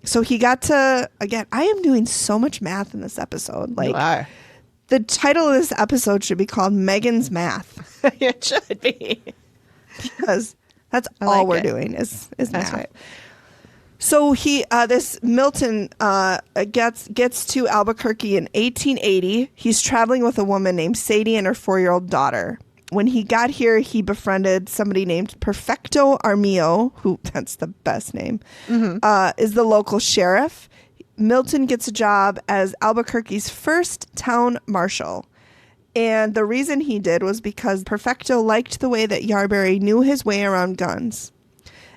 So he got to, again, I am doing so much math in this episode. Like, You are. the title of this episode should be called Megan's Math. It should be. Because that's I all like we're it. doing is That's math. right. So this Milton gets to Albuquerque in 1880. He's traveling with a woman named Sadie and her 4-year-old daughter. When he got here, he befriended somebody named Perfecto Armillo, who, that's the best name, is the local sheriff. Milton gets a job as Albuquerque's first town marshal. And the reason he did was because Perfecto liked the way that Yarberry knew his way around guns.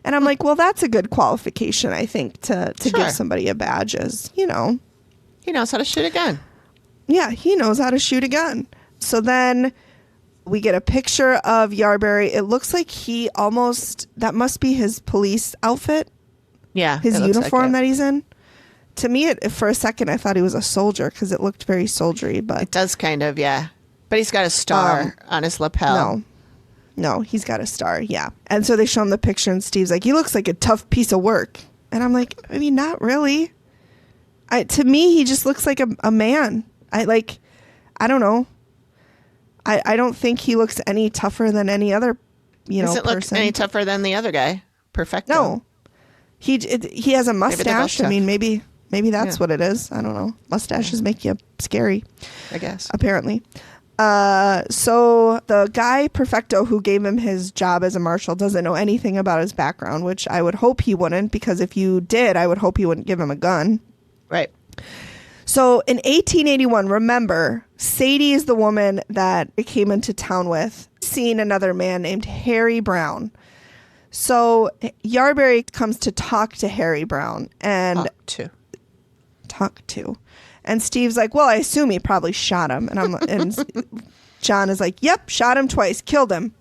And I'm like, well, that's a good qualification, I think, to Sure. give somebody a badge is, He knows how to shoot a gun. yeah, he knows how to shoot a gun. So then we get a picture of Yarberry. It looks like that must be his police outfit, Yeah. his it looks uniform like it. that he's in. To me, for a second, I thought he was a soldier because it looked very soldiery, but It does kind of, yeah. But he's got a star on his lapel. No, he's got a star, yeah. And so they show him the picture, and Steve's like, he looks like a tough piece of work. And I'm like, I mean, not really. To me, he just looks like a man. I don't know. I don't think he looks any tougher than any other, Doesn't look person. any tougher than the other guy. Perfecto. No. He has a they're both mustache. I tough. mean, maybe that's Yeah. what it is. I don't know. Mustaches make you scary, I guess. apparently. So the guy Perfecto who gave him his job as a marshal doesn't know anything about his background, which I would hope he wouldn't, because if you did, I would hope he wouldn't give him a gun. Right. So in 1881, remember, Sadie is the woman that he came into town with, seeing another man named Harry Brown. So Yarberry comes to talk to Harry Brown and talk to. And Steve's like, well, I assume he probably shot him. And John is like, yep, shot him twice, killed him.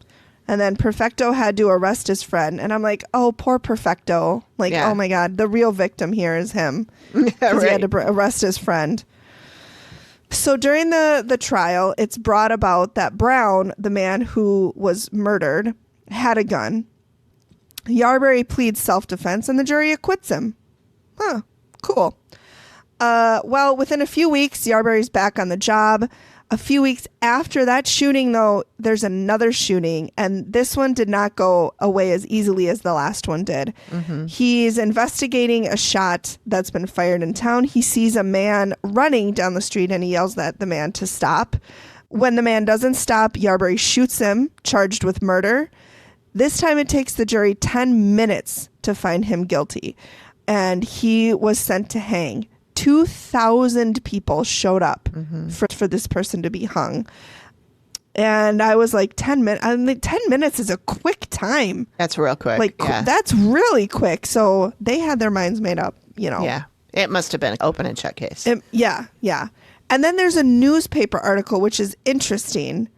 And then Perfecto had to arrest his friend. And I'm like, oh, poor Perfecto. Like, Yeah. oh my God, the real victim here is him. Because he had to arrest his friend. So during the trial, it's brought about that Brown, the man who was murdered, had a gun. Yarberry pleads self-defense and the jury acquits him. Huh, cool. Well, within a few weeks, Yarberry's back on the job. A few weeks after that shooting, though, there's another shooting, and this one did not go away as easily as the last one did. He's investigating a shot that's been fired in town. He sees a man running down the street, and he yells at the man to stop. When the man doesn't stop, Yarberry shoots him, charged with murder. This time it takes the jury 10 minutes to find him guilty, and he was sent to hang. 2,000 people showed up for this person to be hung. And I was like, 10 minutes? I mean, 10 minutes is a quick time. That's real quick. Like, that's really quick. So they had their minds made up, you know. Yeah. It must have been an open and shut case. Yeah. And then there's a newspaper article, which is interesting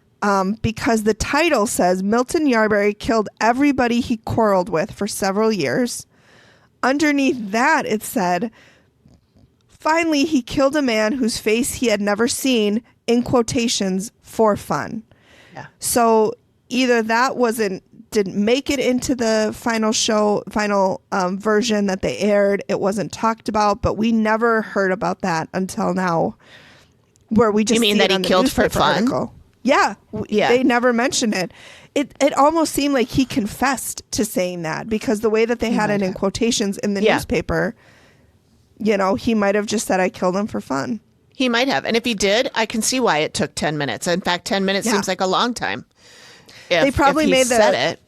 because the title says, Milton Yarberry killed everybody he quarreled with for several years. Underneath that, it said, finally, he killed a man whose face he had never seen, in quotations, for fun. Yeah. So either that didn't make it into the final version that they aired. It wasn't talked about, but we never heard about that until now, where we just You mean see that it he on the killed for newspaper fun? article. Yeah. They never mentioned it. It almost seemed like he confessed to saying that, because the way that they had it in quotations in the newspaper, you know, he might have just said, I killed him for fun. He might have. And if he did, I can see why it took 10 minutes. In fact, 10 minutes seems like a long time. They probably if he made said it.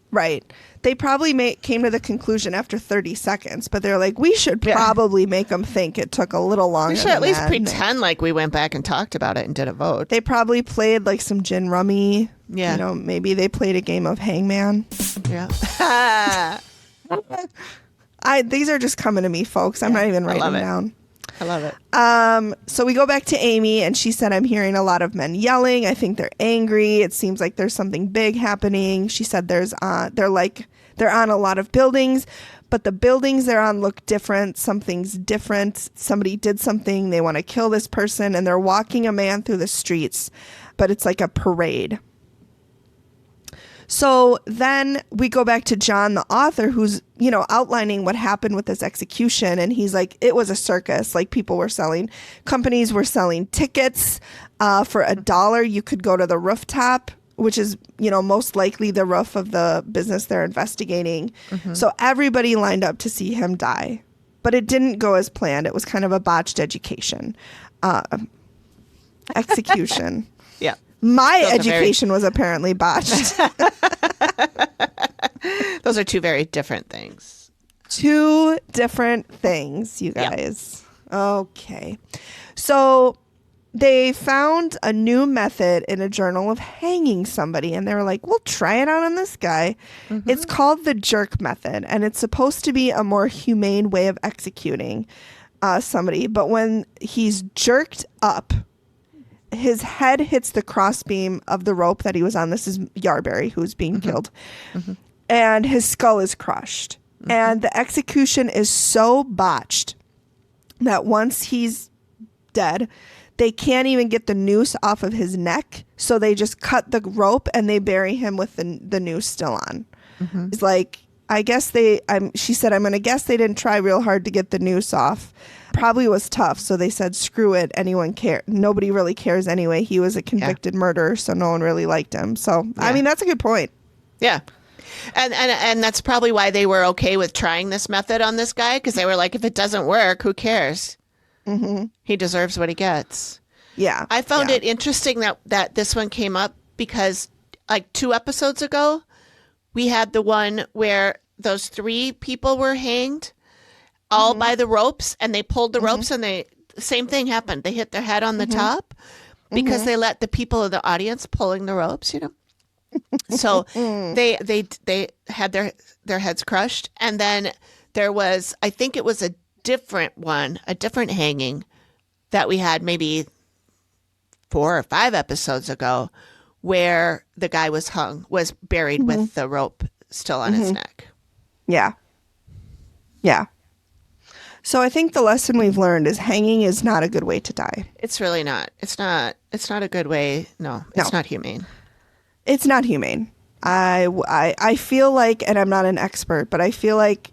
Right. They probably came to the conclusion after 30 seconds, but they're like, we should probably make them think it took a little longer. We should at least pretend like we went back and talked about it and did a vote. They probably played like some gin rummy. Yeah. You know, maybe they played a game of hangman. Yeah. These are just coming to me, folks. I'm not even writing them down. I love it. So we go back to Amy, and she said, I'm hearing a lot of men yelling. I think they're angry. It seems like there's something big happening. She said they're on a lot of buildings, but the buildings they're on look different. Something's different. Somebody did something. They want to kill this person, and they're walking a man through the streets, but it's like a parade. So then we go back to John, the author, who's, you know, outlining what happened with this execution. And he's like, it was a circus. Like, companies were selling tickets for $1. You could go to the rooftop, which is, you know, most likely the roof of the business they're investigating. So everybody lined up to see him die. But it didn't go as planned. It was kind of a botched execution. Yeah. My education was apparently botched. Those are two very different things. Two different things, you guys. Yep. Okay. So they found a new method in a journal of hanging somebody, and they were like, we'll try it out on this guy. It's called the jerk method, and it's supposed to be a more humane way of executing somebody. But when he's jerked up, his head hits the crossbeam of the rope that he was on. This is Yarberry, who's being killed. And his skull is crushed. And the execution is so botched that once he's dead, they can't even get the noose off of his neck. So they just cut the rope and they bury him with the noose still on. It's like, she said, I'm going to guess they didn't try real hard to get the noose off. Probably was tough. So they said, screw it. Nobody really cares anyway. He was a convicted murderer, so no one really liked him. So, I mean, that's a good point. Yeah. And that's probably why they were okay with trying this method on this guy, because they were like, if it doesn't work, who cares? He deserves what he gets. Yeah. I found it interesting that this one came up because like 2 episodes ago, we had the one where those 3 people were hanged all by the ropes, and they pulled the ropes, and the same thing happened. They hit their head on the top because they let the people in the audience pulling the ropes, you know. So they had their heads crushed, and then there was, I think it was a different hanging that we had maybe 4 or 5 episodes ago, where the guy was buried with the rope still on his neck. Yeah. So I think the lesson we've learned is hanging is not a good way to die. It's really not. It's not a good way. No, it's not humane. It's not humane. I feel like, and I'm not an expert, but I feel like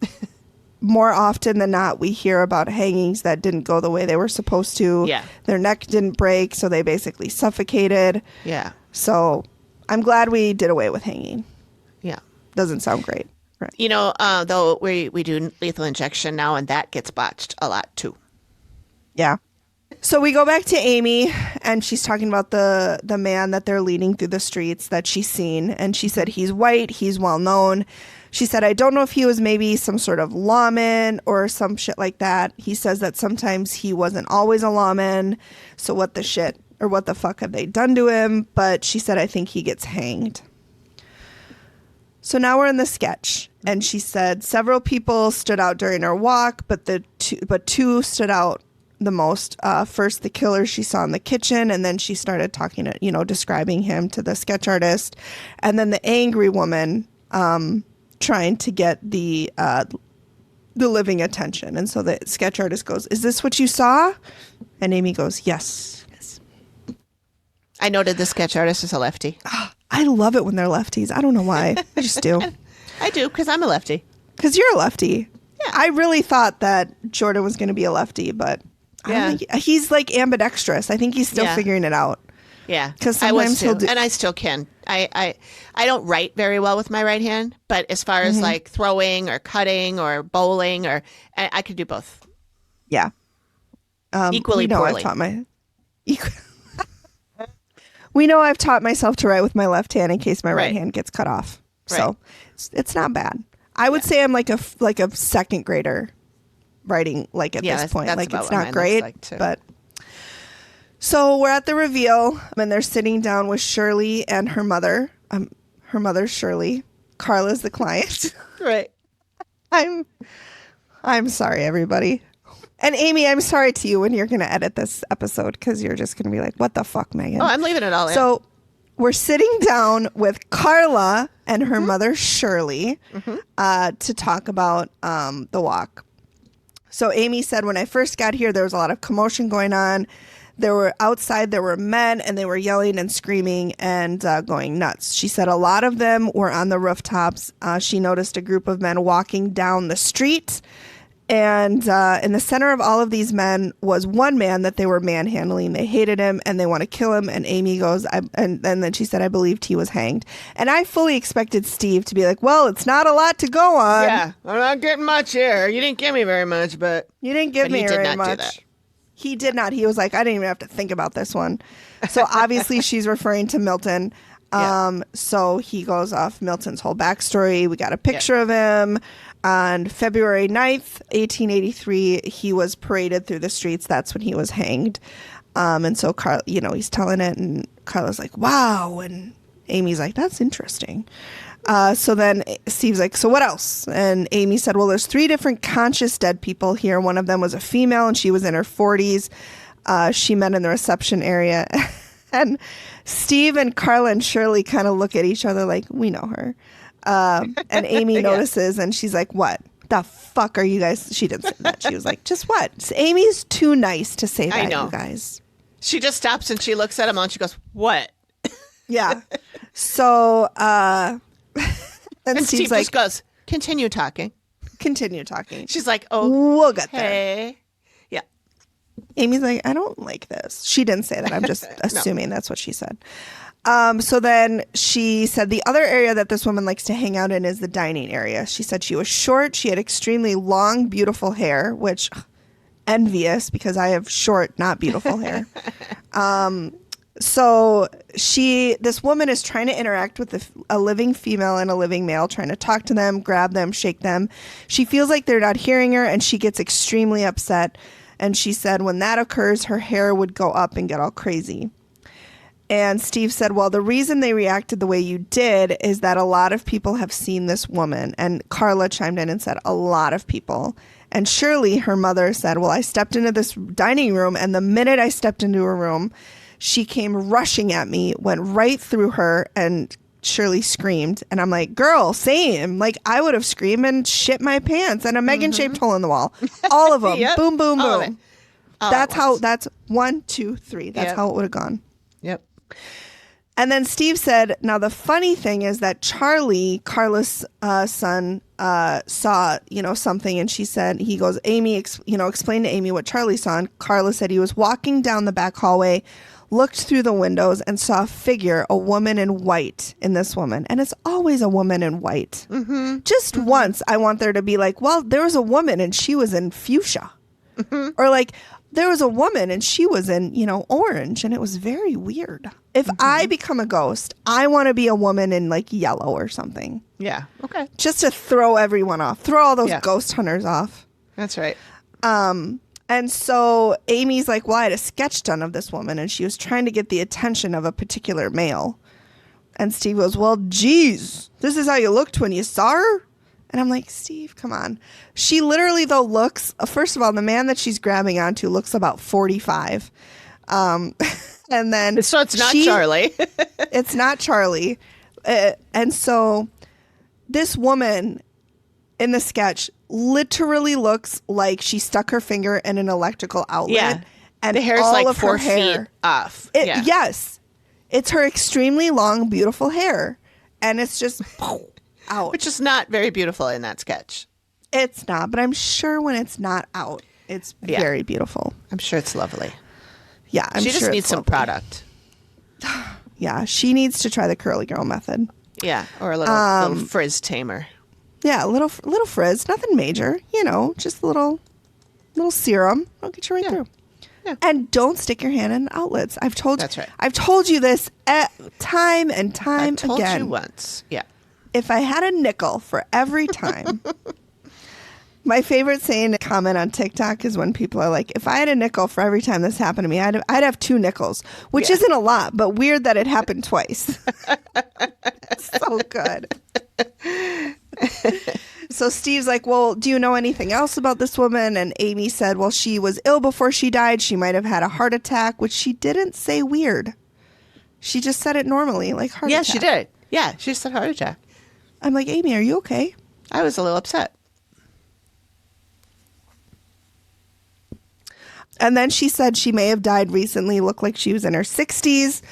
more often than not, we hear about hangings that didn't go the way they were supposed to. Yeah. Their neck didn't break, so they basically suffocated. Yeah. So I'm glad we did away with hanging. Yeah. Doesn't sound great. Right. You know, though we do lethal injection now, and that gets botched a lot too. Yeah. So we go back to Amy, and she's talking about the man that they're leading through the streets that she's seen. And she said he's white, he's well known. She said, I don't know if he was maybe some sort of lawman or some shit like that. He says that sometimes he wasn't always a lawman. So what the shit or what the fuck have they done to him? But she said, I think he gets hanged. So now we're in the sketch. And she said several people stood out during her walk, but two stood out the most. First, the killer she saw in the kitchen, and then she started talking, describing him to the sketch artist. And then the angry woman, trying to get the living attention. And so the sketch artist goes, is this what you saw? And Amy goes, yes. I noted the sketch artist is a lefty. I love it when they're lefties. I don't know why. I just do. I do, because I'm a lefty. Because you're a lefty. Yeah. I really thought that Jordan was going to be a lefty, but I don't think he's like ambidextrous. I think he's still figuring it out. Yeah, because I was sometimes too, and I still can. I don't write very well with my right hand, but as far as like throwing or cutting or bowling, or I could do both. Yeah, equally poorly. We know I've taught myself to write with my left hand in case my right hand gets cut off. So it's not bad. I would say I'm like a second grader writing like at this point. That's like about it's what not mine great, looks like, too. but. So we're at the reveal, and they're sitting down with Shirley and her mother. Her mother's Shirley. Carla's the client. Right. I'm sorry, everybody. And Amy, I'm sorry to you when you're going to edit this episode, because you're just going to be like, what the fuck, Megan? Oh, I'm leaving it all in. So we're sitting down with Carla and her mother, Shirley, to talk about the walk. So Amy said, when I first got here, there was a lot of commotion going on. There were men, and they were yelling and screaming and going nuts. She said a lot of them were on the rooftops. She noticed a group of men walking down the street. And in the center of all of these men was one man that they were manhandling. They hated him and they want to kill him. And Amy goes, and then she said, I believed he was hanged. And I fully expected Steve to be like, well, it's not a lot to go on. Yeah, I'm not getting much here. You didn't give me very much, but you didn't give me very much. Do that. He did not. He was like, I didn't even have to think about this one. So obviously she's referring to Milton. So he goes off Milton's whole backstory. We got a picture of him. On February 9th, 1883, he was paraded through the streets. That's when he was hanged. And so, he's telling it, and Carla's like, wow. And Amy's like, that's interesting. So then Steve's like, so what else? And Amy said, well, there's 3 different conscious dead people here. One of them was a female, and she was in her 40s. She met in the reception area. And Steve and Carla and Shirley kind of look at each other like, we know her. And Amy notices, and she's like, what the fuck are you guys? She didn't say that. She was like, just what? So Amy's too nice to say that, I know. you guys. She just stops and she looks at him and she goes, what? Yeah. So, and Steve like, just goes, continue talking. She's like, oh, we'll get there. Hey. Yeah. Amy's like, I don't like this. She didn't say that. I'm just assuming that's what she said. So then she said the other area that this woman likes to hang out in is the dining area. She said she was short. She had extremely long, beautiful hair, which envious because I have short, not beautiful hair. So this woman is trying to interact with a living female and a living male, trying to talk to them, grab them, shake them. She feels like they're not hearing her, and she gets extremely upset. And she said when that occurs, her hair would go up and get all crazy. And Steve said, well, the reason they reacted the way you did is that a lot of people have seen this woman. And Carla chimed in and said, a lot of people. And Shirley, her mother, said, well, I stepped into this dining room, and the minute I stepped into her room, she came rushing at me, went right through her, and Shirley screamed. And I'm like, girl, same. Like, I would have screamed and shit my pants and a Megan-shaped hole in the wall. All of them. Yep. Boom, boom, boom. That's that's 1, 2, 3. That's how it would have gone. Yep. And then Steve said, now the funny thing is that Charlie, Carla's son, saw, something. And he goes, Amy, explained to Amy what Charlie saw. And Carla said he was walking down the back hallway, looked through the windows and saw a figure, a woman in white in this woman. And it's always a woman in white. Mm-hmm. Just once I want there to be like, well, there was a woman and she was in fuchsia. Mm-hmm. Or like, there was a woman and she was in, orange, and it was very weird. If I become a ghost, I want to be a woman in like yellow or something. Yeah. Okay. Just to throw everyone off, throw all those ghost hunters off. That's right. And so Amy's like, well, I had a sketch done of this woman and she was trying to get the attention of a particular male. And Steve goes, well, geez, this is how you looked when you saw her? And I'm like, Steve, come on. She literally, though, looks, first of all, the man that she's grabbing onto looks about 45. And then. So it's not Charlie. It's not Charlie. And so this woman in the sketch literally looks like she stuck her finger in an electrical outlet. Yeah. And the hair's all like of 4 her hair, feet off. Yes. It's her extremely long, beautiful hair. And it's just out. Which is not very beautiful in that sketch. It's not, but I'm sure when it's not out, it's very beautiful. I'm sure it's lovely. Yeah, she just needs some product. Yeah, she needs to try the curly girl method. Yeah, or a little frizz tamer. Yeah, a little frizz, nothing major. Just a little serum. I'll get you right through. Yeah. And don't stick your hand in outlets. That's right. I've told you this time and time again. I've told you once. Yeah. If I had a nickel for every time. My favorite saying comment on TikTok is when people are like, if I had a nickel for every time this happened to me, I'd have 2 nickels, which isn't a lot, but weird that it happened twice. So good. So Steve's like, well, do you know anything else about this woman? And Amy said, well, she was ill before she died. She might have had a heart attack, which she didn't say weird. She just said it normally, like heart attack. Yeah, she did. Yeah, she said heart attack. I'm like, Amy, are you okay? I was a little upset. And then she said she may have died recently, looked like she was in her 60s.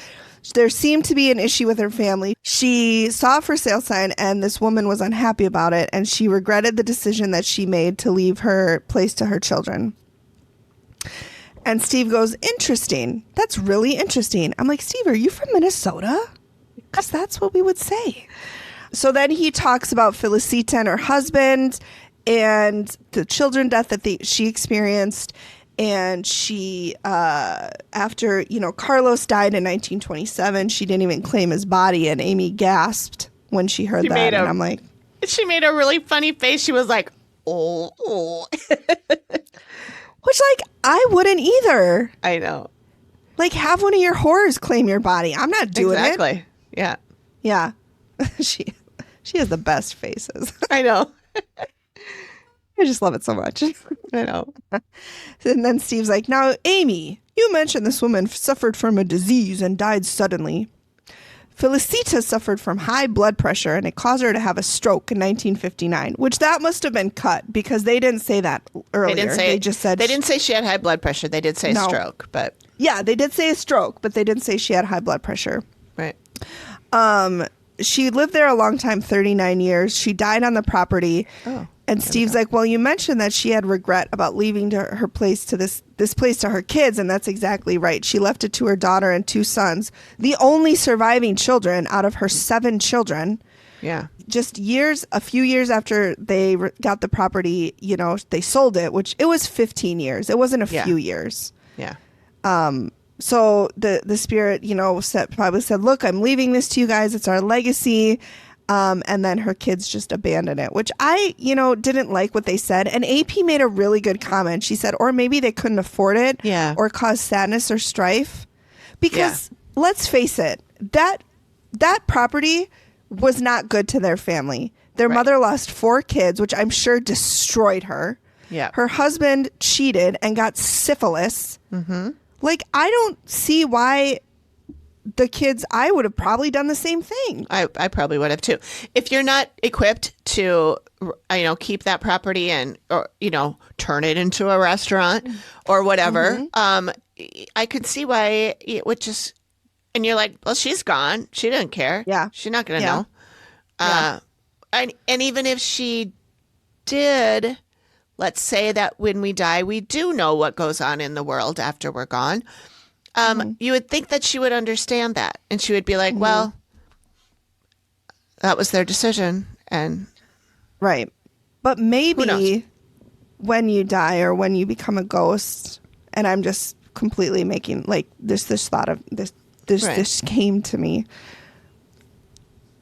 There seemed to be an issue with her family. She saw a for sale sign and this woman was unhappy about it. And she regretted the decision that she made to leave her place to her children. And Steve goes, interesting. That's really interesting. I'm like, Steve, are you from Minnesota? Because that's what we would say. So then he talks about Felicita and her husband and the children death that she experienced. And she, after, Carlos died in 1927, she didn't even claim his body. And Amy gasped when she heard that. And I'm like. She made a really funny face. She was like, oh. Which, I wouldn't either. I know. Have one of your horrors claim your body. I'm not doing it. Exactly. Yeah. Yeah. She has the best faces. I know. I just love it so much. I know. And then Steve's like, now, Amy, you mentioned this woman suffered from a disease and died suddenly. Felicita suffered from high blood pressure and it caused her to have a stroke in 1959, which that must have been cut because they didn't say that earlier. They just said they didn't say she had high blood pressure. They did say stroke, but yeah, they did say a stroke, but they didn't say she had high blood pressure. Right. She lived there a long time, 39 years. She died on the property. Oh. And Steve's like, well, you mentioned that she had regret about leaving her place to this place to her kids. And that's exactly right. She left it to her daughter and 2 sons, the only surviving children out of her 7 children. Yeah. Just a few years after they got the property, they sold it, which it was 15 years. It wasn't a few years. Yeah. So the spirit, probably said, look, I'm leaving this to you guys. It's our legacy. And then her kids just abandoned it, which I, didn't like what they said. And AP made a really good comment. She said, or maybe they couldn't afford it or cause sadness or strife. Because let's face it, that property was not good to their family. Their mother lost 4 kids, which I'm sure destroyed her. Yeah. Her husband cheated and got syphilis. Mm-hmm. I don't see why the kids, I would have probably done the same thing. I probably would have too. If you're not equipped to, keep that property and, or, turn it into a restaurant or whatever, I could see why it would just And you're like, well, she's gone. She didn't care. Yeah. She's not going to Yeah. know. Yeah. And even if she did, let's say that when we die, we do know what goes on in the world after we're gone. You would think that she would understand that. And she would be like, well, that was their decision. And Right. But knows? maybe when you die or when you become a ghost, and I'm just completely making like this thought of this Right. this came to me.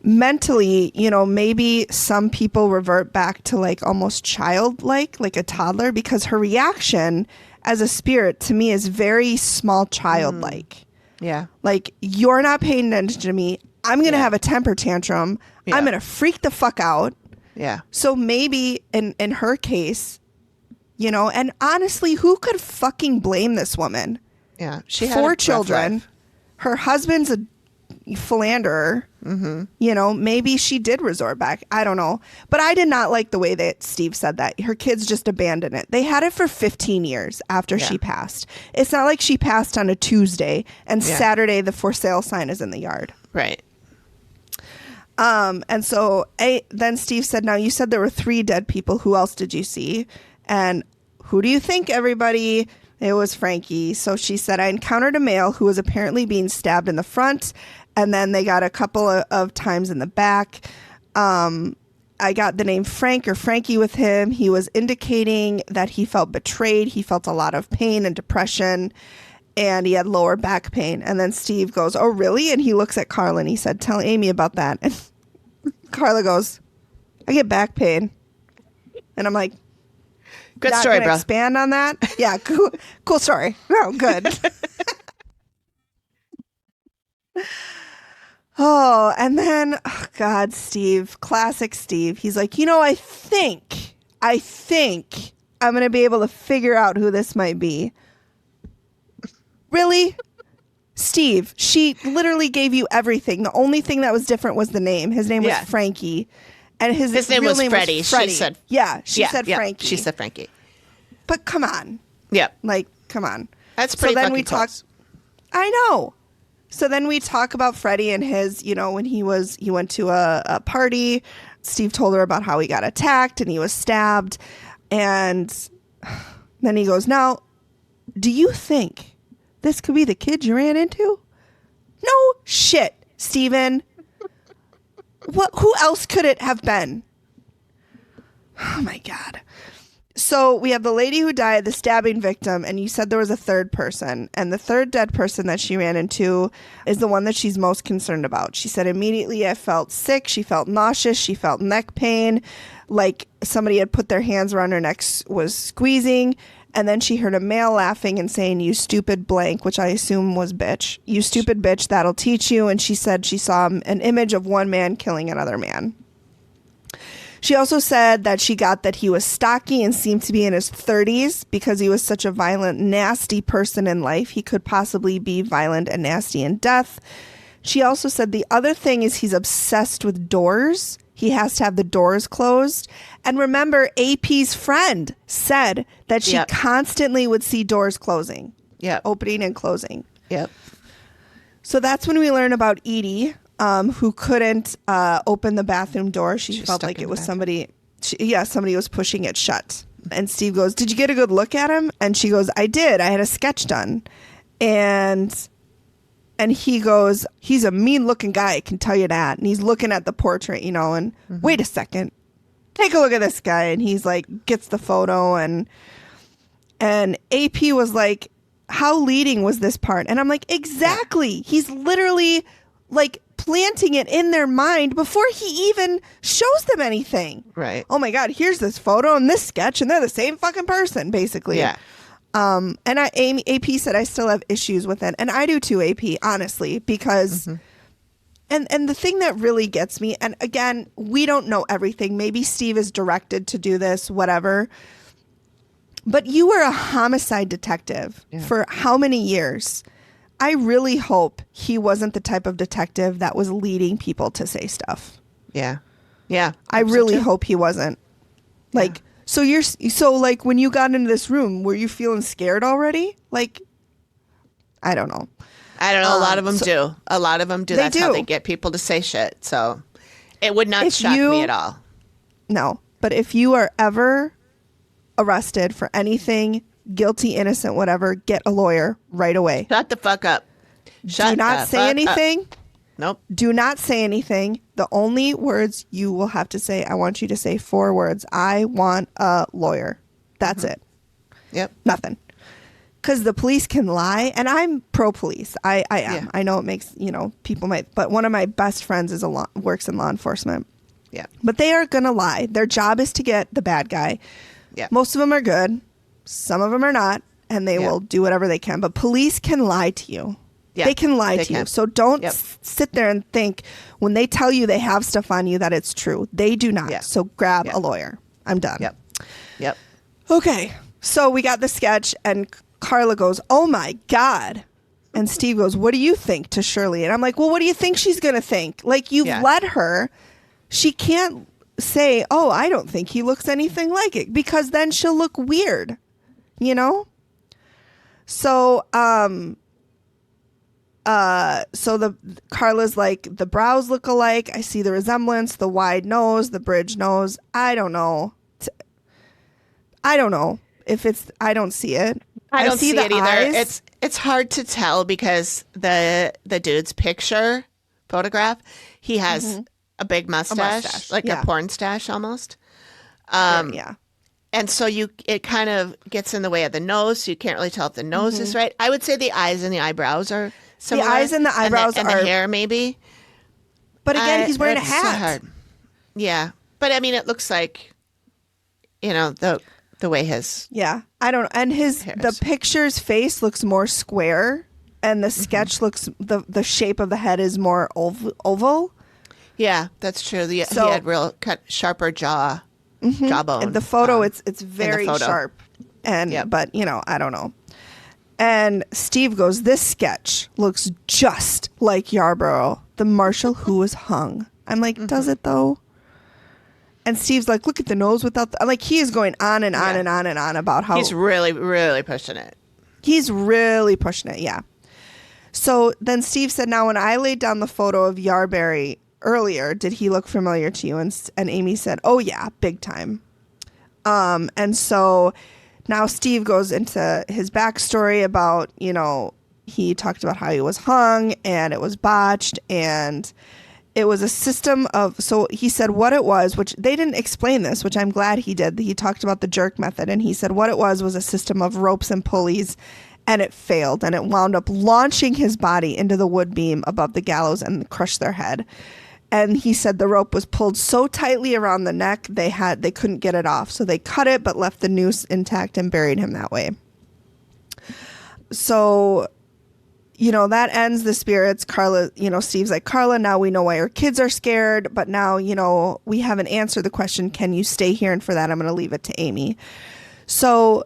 Mentally, maybe some people revert back to like almost childlike, like a toddler, because her reaction as a spirit to me is very small childlike. yeah. Like, you're not paying attention to me. I'm going to have a temper tantrum. Yeah. I'm going to freak the fuck out. Yeah. So maybe in her case, and honestly, who could fucking blame this woman? Yeah. She had a 4 rough children. life. Her husband's a philanderer. Maybe she did resort back. I don't know. But I did not like the way that Steve said that. Her kids just abandoned it. They had it for 15 years after she passed. It's not like she passed on a Tuesday and Saturday the for sale sign is in the yard. Right. And so then Steve said, now you said there were 3 dead people. Who else did you see? And who do you think, everybody? It was Frankie. So she said, I encountered a male who was apparently being stabbed in the front. And then they got a couple of times in the back. I got the name Frank or Frankie with him. He was indicating that he felt betrayed. He felt a lot of pain and depression. And he had lower back pain. And then Steve goes, oh, really? And he looks at Carla and he said, tell Amy about that. And Carla goes, I get back pain. And I'm like, Good not story, gonna bro. expand on that. Yeah, cool story. Oh, good. Oh, and then, oh God, Steve, classic Steve. He's like, I think I'm going to be able to figure out who this might be. Really? Steve, she literally gave you everything. The only thing that was different was the name. His name was Frankie. And his name real was name Freddie. was Freddie. She said, she said Frankie. She said Frankie. But come on. Yep. Like, come on. That's pretty then fucking we talk. close. I know. So then we talk about Freddie and his, when he went to a party. Steve told her about how he got attacked and he was stabbed. And then he goes, now, do you think this could be the kid you ran into? No shit, Steven. Who else could it have been? Oh my God. So we have the lady who died, the stabbing victim, and you said there was a third person. And the third dead person that she ran into is the one that she's most concerned about. She said, immediately I felt sick. She felt nauseous. She felt neck pain, like somebody had put their hands around her neck, was squeezing. And then she heard a male laughing and saying, you stupid blank, which I assume was bitch. You stupid bitch, that'll teach you. And she said she saw an image of one man killing another man. She also said that she got that he was stocky and seemed to be in his 30s because he was such a violent, nasty person in life. He could possibly be violent and nasty in death. She also said the other thing is he's obsessed with doors. He has to have the doors closed. And remember, AP's friend said that she constantly would see doors closing. Yeah. Opening and closing. Yep. So that's when we learn about Edie. Who couldn't open the bathroom door. She felt like it was somebody. Somebody was pushing it shut. And Steve goes, did you get a good look at him? And she goes, I did. I had a sketch done. And he goes, he's a mean looking guy. I can tell you that. And he's looking at the portrait, and wait a second. Take a look at this guy. And he's like, gets the photo. And AP was like, how leading was this part? And I'm like, exactly. He's literally like planting it in their mind before he even shows them anything. Right. Oh my God, here's this photo and this sketch and they're the same fucking person, basically. Yeah. And AP said I still have issues with it. And I do too, AP, honestly, because and the thing that really gets me, and again, we don't know everything. Maybe Steve is directed to do this, whatever. But you were a homicide detective for how many years? I really hope he wasn't the type of detective that was leading people to say stuff. Yeah. Yeah. I really hope he wasn't. Like, so like when you got into this room, were you feeling scared already? Like, I don't know. I don't know. A lot of them do. A lot of them do. They That's how do. they get people to say shit. So it would not If shock me at all. No, but if you are ever arrested for anything, guilty, innocent, whatever, get a lawyer right away. Shut the fuck up. Shut Do not the say fuck anything. up. Nope. Do not say anything. The only words you will have to say, I want you to say 4 words. I want a lawyer. That's it. Yep. Nothing. Because the police can lie, and I'm pro-police. I am. Yeah. I know it makes, people might, but one of my best friends is works in law enforcement. Yeah. But they are going to lie. Their job is to get the bad guy. Yeah. Most of them are good. Some of them are not, and they will do whatever they can. But police can lie to you. Yeah, they can lie to you. So don't sit there and think when they tell you they have stuff on you that it's true. They do not. Yeah. So grab a lawyer. I'm done. Yep. Okay. So we got the sketch, and Carla goes, "Oh my God." And Steve goes, "What do you think?" to Shirley. And I'm like, well, what do you think she's going to think? Like, you've let her. She can't say, "Oh, I don't think he looks anything like it," because then she'll look weird, So, so the Carla's like, the brows look alike. I see the resemblance, the wide nose, the bridge nose. I don't know. I don't know if it's, I don't see it. I don't see the it either. eyes. It's hard to tell because the dude's photograph, he has a big mustache, like a porn stash almost. Yeah. And so it kind of gets in the way of the nose, so you can't really tell if the nose is right. I would say the eyes and the eyebrows are similar. The eyes and the eyebrows and the hair maybe. But again, he's wearing a it's hat. So hard. Yeah, but I mean, it looks like, the way his I don't, and the picture's face looks more square, and the sketch looks, the shape of the head is more oval. Yeah, that's true. He had real sharper jawbone. In the photo, it's very sharp, and but I don't know. And Steve goes, "This sketch looks just like Yarborough, the marshal who was hung." I'm like, "Does it though?" And Steve's like, "Look at the nose without the," like, he is going on and on and on and on about how he's really, really pushing it. He's really pushing it, yeah. So then Steve said, "Now, when I laid down the photo of Yarberry earlier, did he look familiar to you?" And Amy said, "Oh yeah, big time." And so now Steve goes into his backstory about, he talked about how he was hung and it was botched, and it was a system of, so he said what it was, which they didn't explain this, which I'm glad he did. He talked about the jerk method, and he said what it was a system of ropes and pulleys, and it failed, and it wound up launching his body into the wood beam above the gallows and crushed their head. And he said the rope was pulled so tightly around the neck they couldn't get it off. So they cut it but left the noose intact and buried him that way. So, that ends the spirits. Carla, Steve's like, "Carla, now we know why your kids are scared, but now, we haven't answered the question, can you stay here? And for that, I'm going to leave it to Amy." So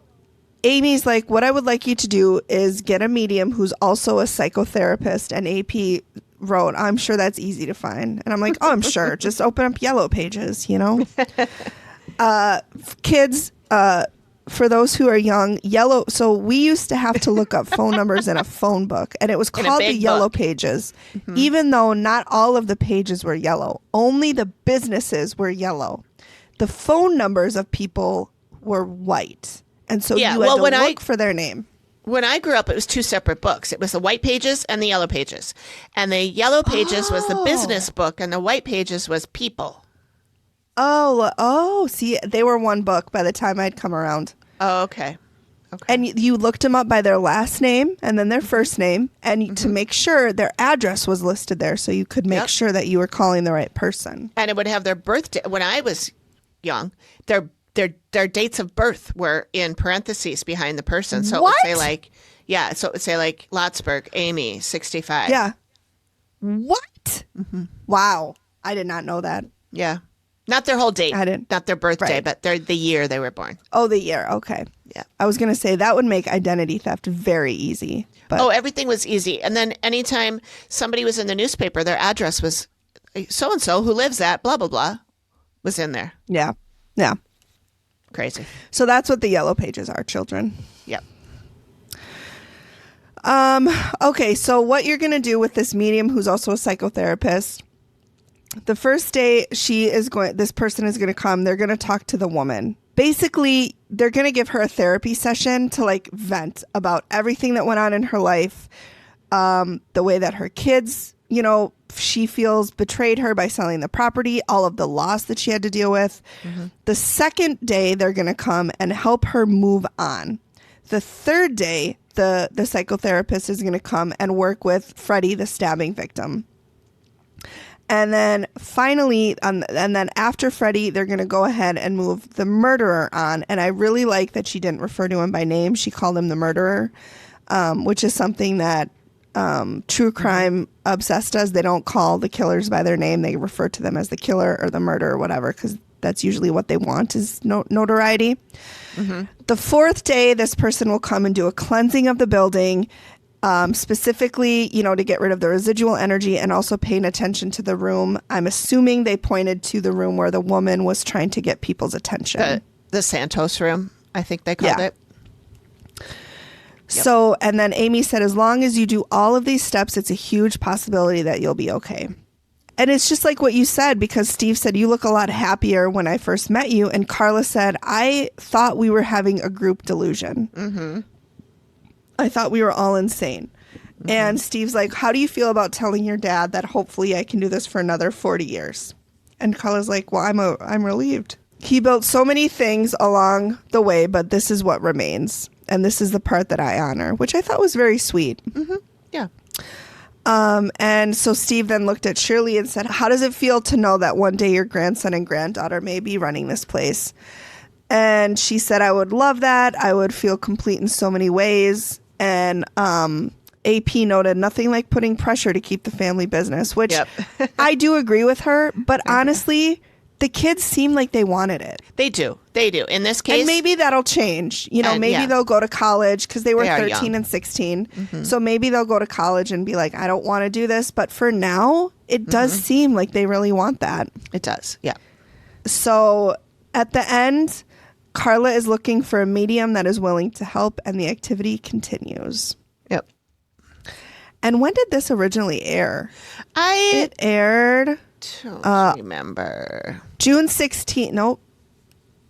Amy's like, "What I would like you to do is get a medium who's also a psychotherapist." And AP wrote, "I'm sure that's easy to find." And I'm like, "Oh, I'm sure. Just open up Yellow Pages, Kids, for those who are young, Yellow. So we used to have to look up phone numbers in a phone book, and it was called the Yellow Pages, even though not all of the pages were yellow. Only the businesses were yellow. The phone numbers of people were white. And so you had to look for their name. When I grew up, it was 2 separate books. It was the white pages and the yellow pages. And the yellow pages was the business book, and the white pages was people. Oh, see, they were one book by the time I'd come around. Oh, okay. And you looked them up by their last name and then their first name, and to make sure their address was listed there, so you could make sure that you were calling the right person. And it would have their birthday. When I was young, their dates of birth were in parentheses behind the person. So What? it would say so it would say like Lotsburg, Amy, 65. Yeah. What? Wow. I did not know that. Yeah. Not their whole date. I didn't. Not their birthday, Right. but the year they were born. Oh, the year. Okay. Yeah. I was going to say that would make identity theft very easy. But Everything was easy. And then anytime somebody was in the newspaper, their address was so-and-so who lives at blah, blah, blah was in there. yeah. Yeah. Crazy. So that's what the Yellow Pages are, children. Yep. Okay, so what you're going to do with this medium who's also a psychotherapist, the first day this person is going to come, they're going to talk to the woman. Basically, they're going to give her a therapy session to like vent about everything that went on in her life, the way that her kids, she feels betrayed her by selling the property, all of the loss that she had to deal with. Mm-hmm. The second day, they're going to come and help her move on. The third day, the psychotherapist is going to come and work with Freddie, the stabbing victim. And then finally, and then after Freddie, they're going to go ahead and move the murderer on. And I really like that she didn't refer to him by name. She called him the murderer, which is something that true crime obsessed does. They don't call the killers by their name. They refer to them as the killer or the murderer or whatever, because that's usually what they want is notoriety. Mm-hmm. The fourth day, this person will come and do a cleansing of the building, specifically, to get rid of the residual energy and also paying attention to the room. I'm assuming they pointed to the room where the woman was trying to get people's attention. The Santos room, I think they called it. Yep. So, and then Amy said, as long as you do all of these steps, it's a huge possibility that you'll be okay. And it's just like what you said, because Steve said, you look a lot happier when I first met you. And Carla said, I thought we were having a group delusion. Mm-hmm. I thought we were all insane. Mm-hmm. And Steve's like, how do you feel about telling your dad that hopefully I can do this for another 40 years? And Carla's like, well, I'm relieved. He built so many things along the way, but this is what remains. And this is the part that I honor, which I thought was very sweet. Mm-hmm. Yeah. And so Steve then looked at Shirley and said, how does it feel to know that one day your grandson and granddaughter may be running this place? And she said, I would love that. I would feel complete in so many ways. And AP noted nothing like putting pressure to keep the family business, which I do agree with her. But honestly, the kids seem like they wanted it. They do. In this case. And maybe that'll change. Maybe they'll go to college because they were 13 and 16. Mm-hmm. So maybe they'll go to college and be like, I don't want to do this. But for now, it does seem like they really want that. It does. Yeah. So at the end, Carla is looking for a medium that is willing to help, and the activity continues. Yep. And when did this originally air? It aired... don't remember. June 16th. Nope.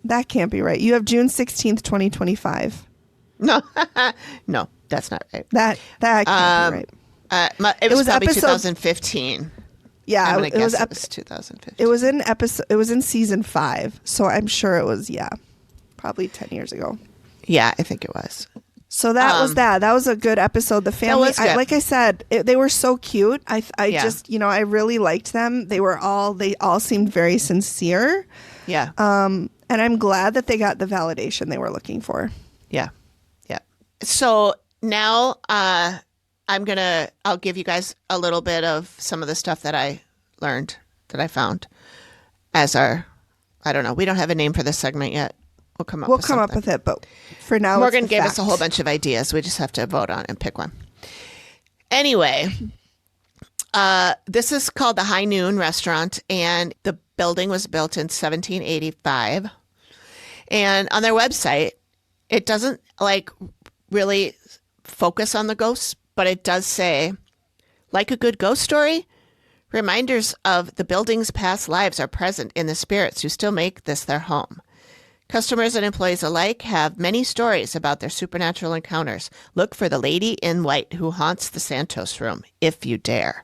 That can't be right. You have June 16th, 2025. No. No, that's not right. That can't be right. It was probably 2015. Yeah, it was 2015. It was in season 5. So I'm sure it was, probably 10 years ago. Yeah, I think it was. So that was that. That was a good episode. The family, like I said, they were so cute. I just, I really liked them. They all seemed very sincere. Yeah. And I'm glad that they got the validation they were looking for. Yeah. Yeah. So now I'll give you guys a little bit of some of the stuff that I learned, that I found as I don't know. We don't have a name for this segment yet. We'll come up with it, but for now, Morgan gave us a whole bunch of ideas. We just have to vote on and pick one. Anyway, this is called the High Noon Restaurant, and the building was built in 1785. And on their website, it doesn't really focus on the ghosts, but it does say, like a good ghost story, reminders of the building's past lives are present in the spirits who still make this their home. Customers and employees alike have many stories about their supernatural encounters. Look for the lady in white who haunts the Santos room, if you dare.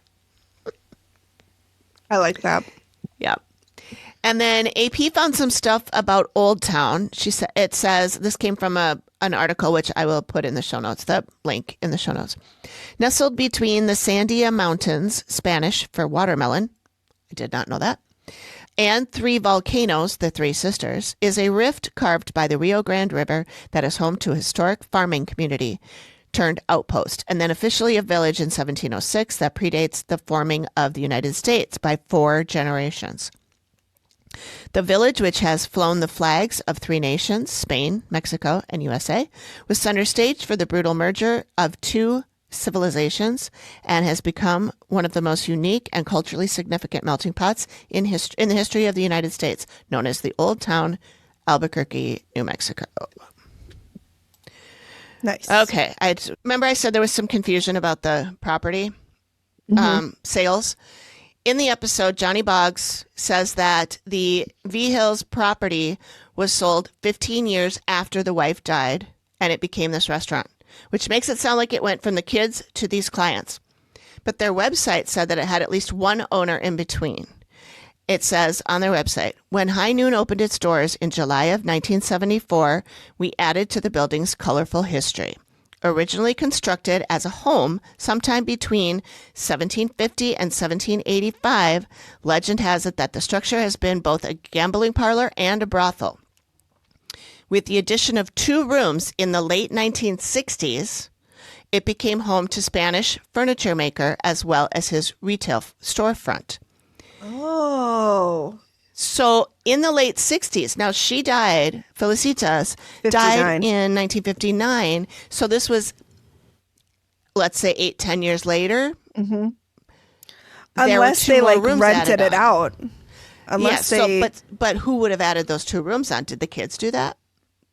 I like that. Yeah. And then AP found some stuff about Old Town. It says, this came from an article, which I will put in the show notes, the link in the show notes. Nestled between the Sandia Mountains, Spanish for watermelon, I did not know that, and 3 volcanoes, the Three Sisters, is a rift carved by the Rio Grande River that is home to a historic farming community turned outpost, and then officially a village in 1706 that predates the forming of the United States by 4 generations. The village, which has flown the flags of 3 nations, Spain, Mexico, and USA, was center stage for the brutal merger of 2 civilizations and has become one of the most unique and culturally significant melting pots in the history of the United States, known as the Old Town, Albuquerque, New Mexico. Nice. Okay. Remember I said there was some confusion about the property sales. In the episode, Johnny Boggs says that the V Hills property was sold 15 years after the wife died, and it became this restaurant, which makes it sound like it went from the kids to these clients. But their website said that it had at least one owner in between. It says on their website, when High Noon opened its doors in July of 1974, we added to the building's colorful history. Originally constructed as a home sometime between 1750 and 1785, legend has it that the structure has been both a gambling parlor and a brothel. With the addition of 2 rooms in the late 1960s, it became home to Spanish furniture maker as well as his retail storefront. Oh. So in the late 60s, now she died, Felicitas, 59. died in 1959. So this was, let's say, 8-10 years later. Mm-hmm. There were Unless 2 they more like rooms rented added it on. out. Unless they, but who would have added those 2 rooms on? Did the kids do that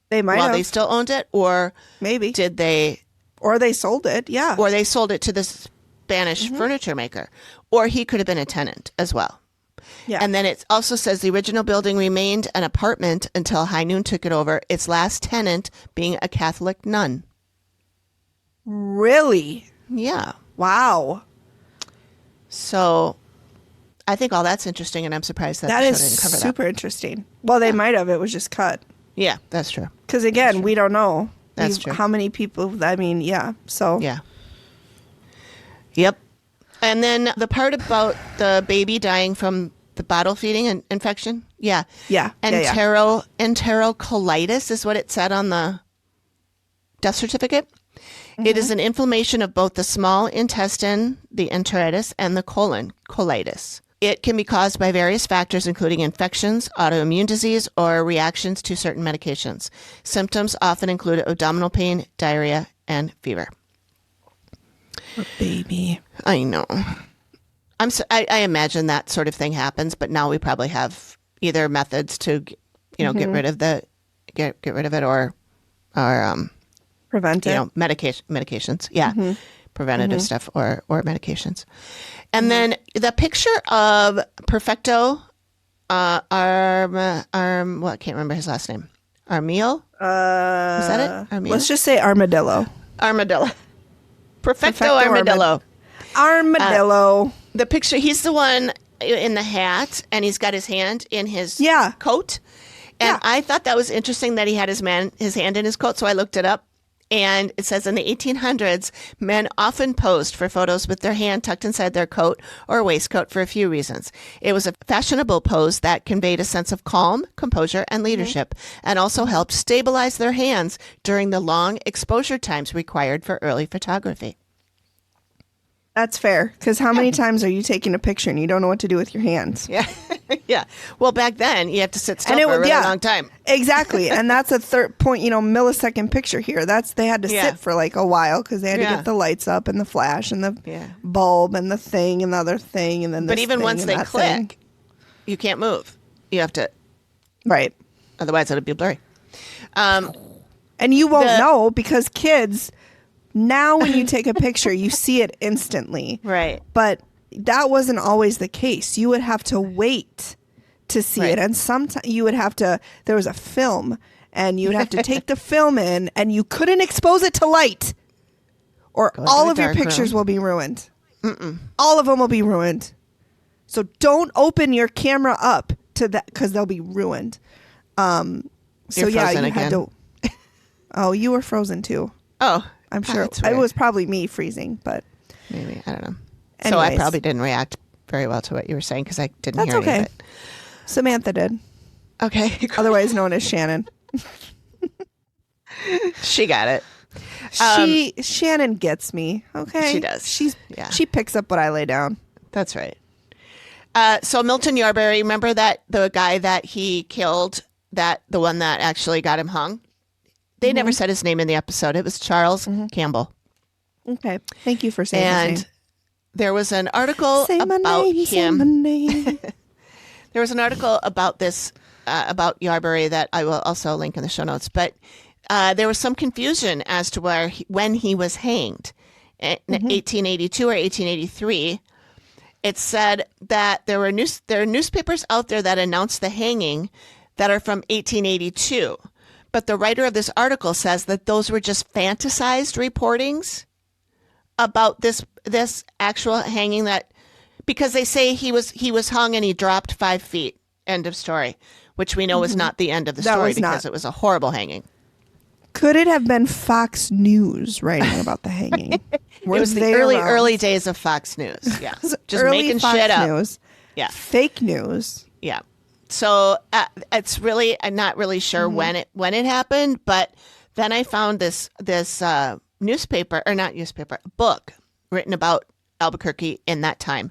they might while have. they still owned it, or Maybe. did they? Or they sold it. Yeah. Or they sold it to the Spanish furniture maker, or he could have been a tenant as well. Yeah. And then it also says the original building remained an apartment until High Noon took it over, its last tenant being a Catholic nun. Really? Yeah. Wow. So I think all that's interesting, and I'm surprised that That the show is didn't cover super interesting. Well, they might have. It was just cut. that. Yeah, that's true. Because again, we don't know. That's true. How many people? I mean, yeah. So Yeah. Yep. And then the part about the baby dying from the bottle feeding infection. Yeah. Yeah. Enterocolitis is what it said on the death certificate. It is an inflammation of both the small intestine, the enteritis, and the colon, colitis. It can be caused by various factors, including infections, autoimmune disease, or reactions to certain medications. Symptoms often include abdominal pain, diarrhea, and fever. Poor baby. I know. I imagine that sort of thing happens, but now we probably have either methods to, get rid of get rid of it, or Prevent it. medications. Yeah, preventative stuff or medications. And then the picture of Perfecto, what I can't remember his last name. Armiel? Was that it? Armiel? Let's just say armadillo. Armadillo. Perfecto Armadillo. Armadillo. The picture, he's the one in the hat, and he's got his hand in his coat. And Yeah. I thought that was interesting that he had his hand in his coat, so I looked it up. And it says in the 1800s, men often posed for photos with their hand tucked inside their coat or waistcoat for a few reasons. It was a fashionable pose that conveyed a sense of calm, composure, and leadership, and also helped stabilize their hands during the long exposure times required for early photography. That's fair. Because how many times are you taking a picture and you don't know what to do with your hands? Yeah. Yeah. Well, back then, you have to sit still for a really long time. Exactly. And that's a millisecond picture here. They had to sit for like a while because they had to get the lights up and the flash and the bulb and the thing and the other thing. And then But even once they click, you can't move. You have to. Right. Otherwise, it'll be blurry. And you won't know because kids, now when you take a picture, you see it instantly. Right. But that wasn't always the case. You would have to wait to see it. And sometimes you would have to, there was a film and you would have to take the film in and you couldn't expose it to light or all of your pictures will be ruined. All of them will be ruined. So don't open your camera up to that because they'll be ruined. So You're yeah, you again. had to. Oh, you were frozen too. Oh, I'm sure it was probably me freezing, but maybe I don't know. Anyways. So I probably didn't react very well to what you were saying because I didn't hear any of it. Samantha did. Okay. Otherwise known as Shannon. She got it. Shannon gets me. Okay. She does. She picks up what I lay down. That's right. So Milton Yarberry, remember that the guy that he killed, the one that actually got him hung? They never said his name in the episode. It was Charles Campbell. Okay. Thank you for saying his name. There was an article about him. Say my name. There was an article about this, about Yarberry that I will also link in the show notes. But there was some confusion as to when he was hanged. In 1882 or 1883, it said that there are newspapers out there that announced the hanging that are from 1882. But the writer of this article says that those were just fantasized reportings about this actual hanging, that because they say he was hung and he dropped 5 feet. End of story, which we know was not the end of the story because it was a horrible hanging. Could it have been Fox News writing about the hanging? It was the early days of Fox News. Yeah, just making Fox shit up. News. Yeah, fake news. yeah. So it's really, I'm not really sure when it happened, but then I found this book written about Albuquerque in that time.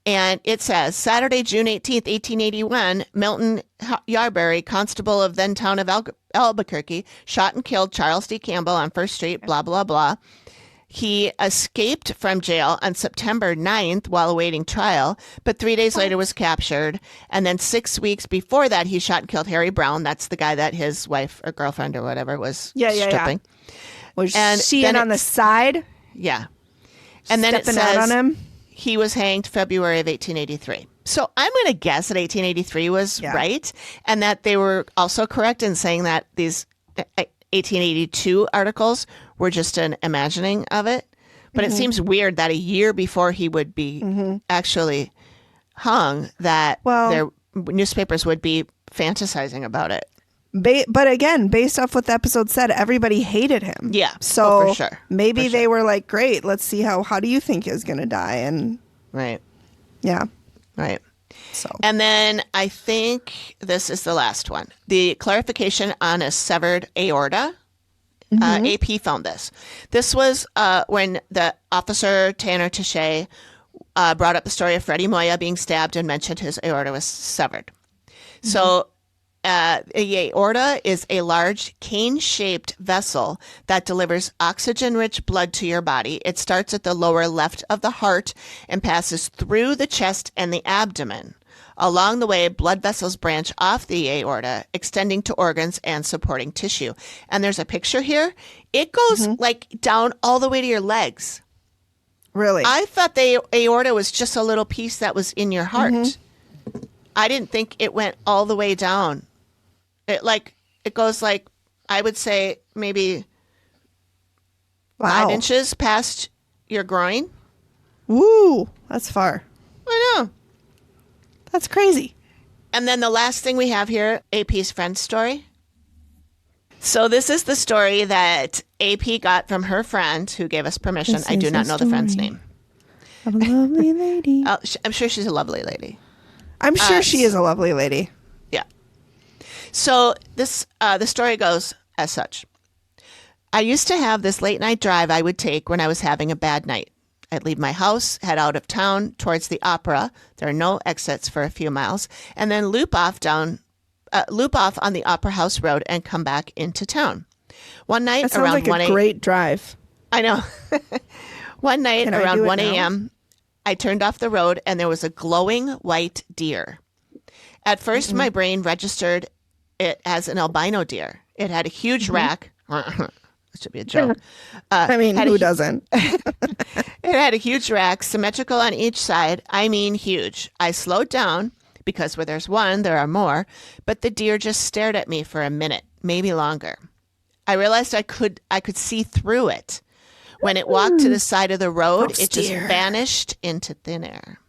And it says, Saturday, June 18th, 1881, Milton Yarberry, constable of then town of Albuquerque, shot and killed Charles D. Campbell on First Street, blah, blah, blah. He escaped from jail on September 9th while awaiting trial, but 3 days later was captured. And then 6 weeks before that, he shot and killed Harry Brown. That's the guy that his wife or girlfriend or whatever was stripping. Was she in on the side? Yeah. And then it Stepping out says on him? he was hanged February of 1883. So I'm going to guess that 1883 was right, and that they were also correct in saying that these 1882 articles were just an imagining of it. But it seems weird that a year before he would be actually hung, that their newspapers would be fantasizing about it. But again, based off what the episode said, everybody hated him. Yeah. So for sure. maybe they were like, great, let's see how do you think is going to die? And right. Yeah. Right. So. And then I think this is the last one. The clarification on a severed aorta. AP found this. This was when the officer, Tanner Touche, brought up the story of Freddie Moya being stabbed and mentioned his aorta was severed. So the aorta is a large cane-shaped vessel that delivers oxygen-rich blood to your body. It starts at the lower left of the heart and passes through the chest and the abdomen. Along the way, blood vessels branch off the aorta, extending to organs and supporting tissue. And there's a picture here. It goes like down all the way to your legs. Really? I thought the aorta was just a little piece that was in your heart. I didn't think it went all the way down. It goes like, I would say maybe 5 inches past your groin. Woo, that's far. I know. That's crazy. And then the last thing we have here, AP's friend story. So this is the story that AP got from her friend who gave us permission. I do not know the friend's name. Of a lovely lady. I'm sure she's a lovely lady. I'm sure she is a lovely lady. Yeah. So this the story goes as such. I used to have this late night drive I would take when I was having a bad night. I'd leave my house, head out of town towards the opera. There are no exits for a few miles, and then loop off on the Opera House Road and come back into town. One night That sounds around like 1 a a.m. great drive. I know. One night Can I around do it 1 now? a.m., I turned off the road and there was a glowing white deer. At first, my brain registered it as an albino deer. It had a huge rack. This should be a joke. I mean, who doesn't? It had a huge rack, symmetrical on each side. I mean, huge. I slowed down because where there's one, there are more. But the deer just stared at me for a minute, maybe longer. I realized I could see through it. When it walked to the side of the road, it just vanished into thin air.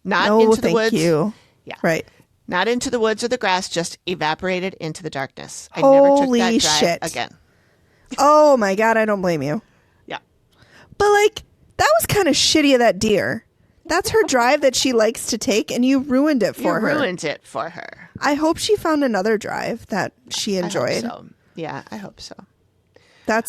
Not into the woods. You. Yeah. Right. Not into the woods or the grass, just evaporated into the darkness. I never took that drive shit. again. Oh my God, I don't blame you. Yeah. But that was kind of shitty of that deer. That's her drive that she likes to take, and you ruined it for her. You ruined it for her. I hope she found another drive that she enjoyed. I hope so. Yeah, I hope so.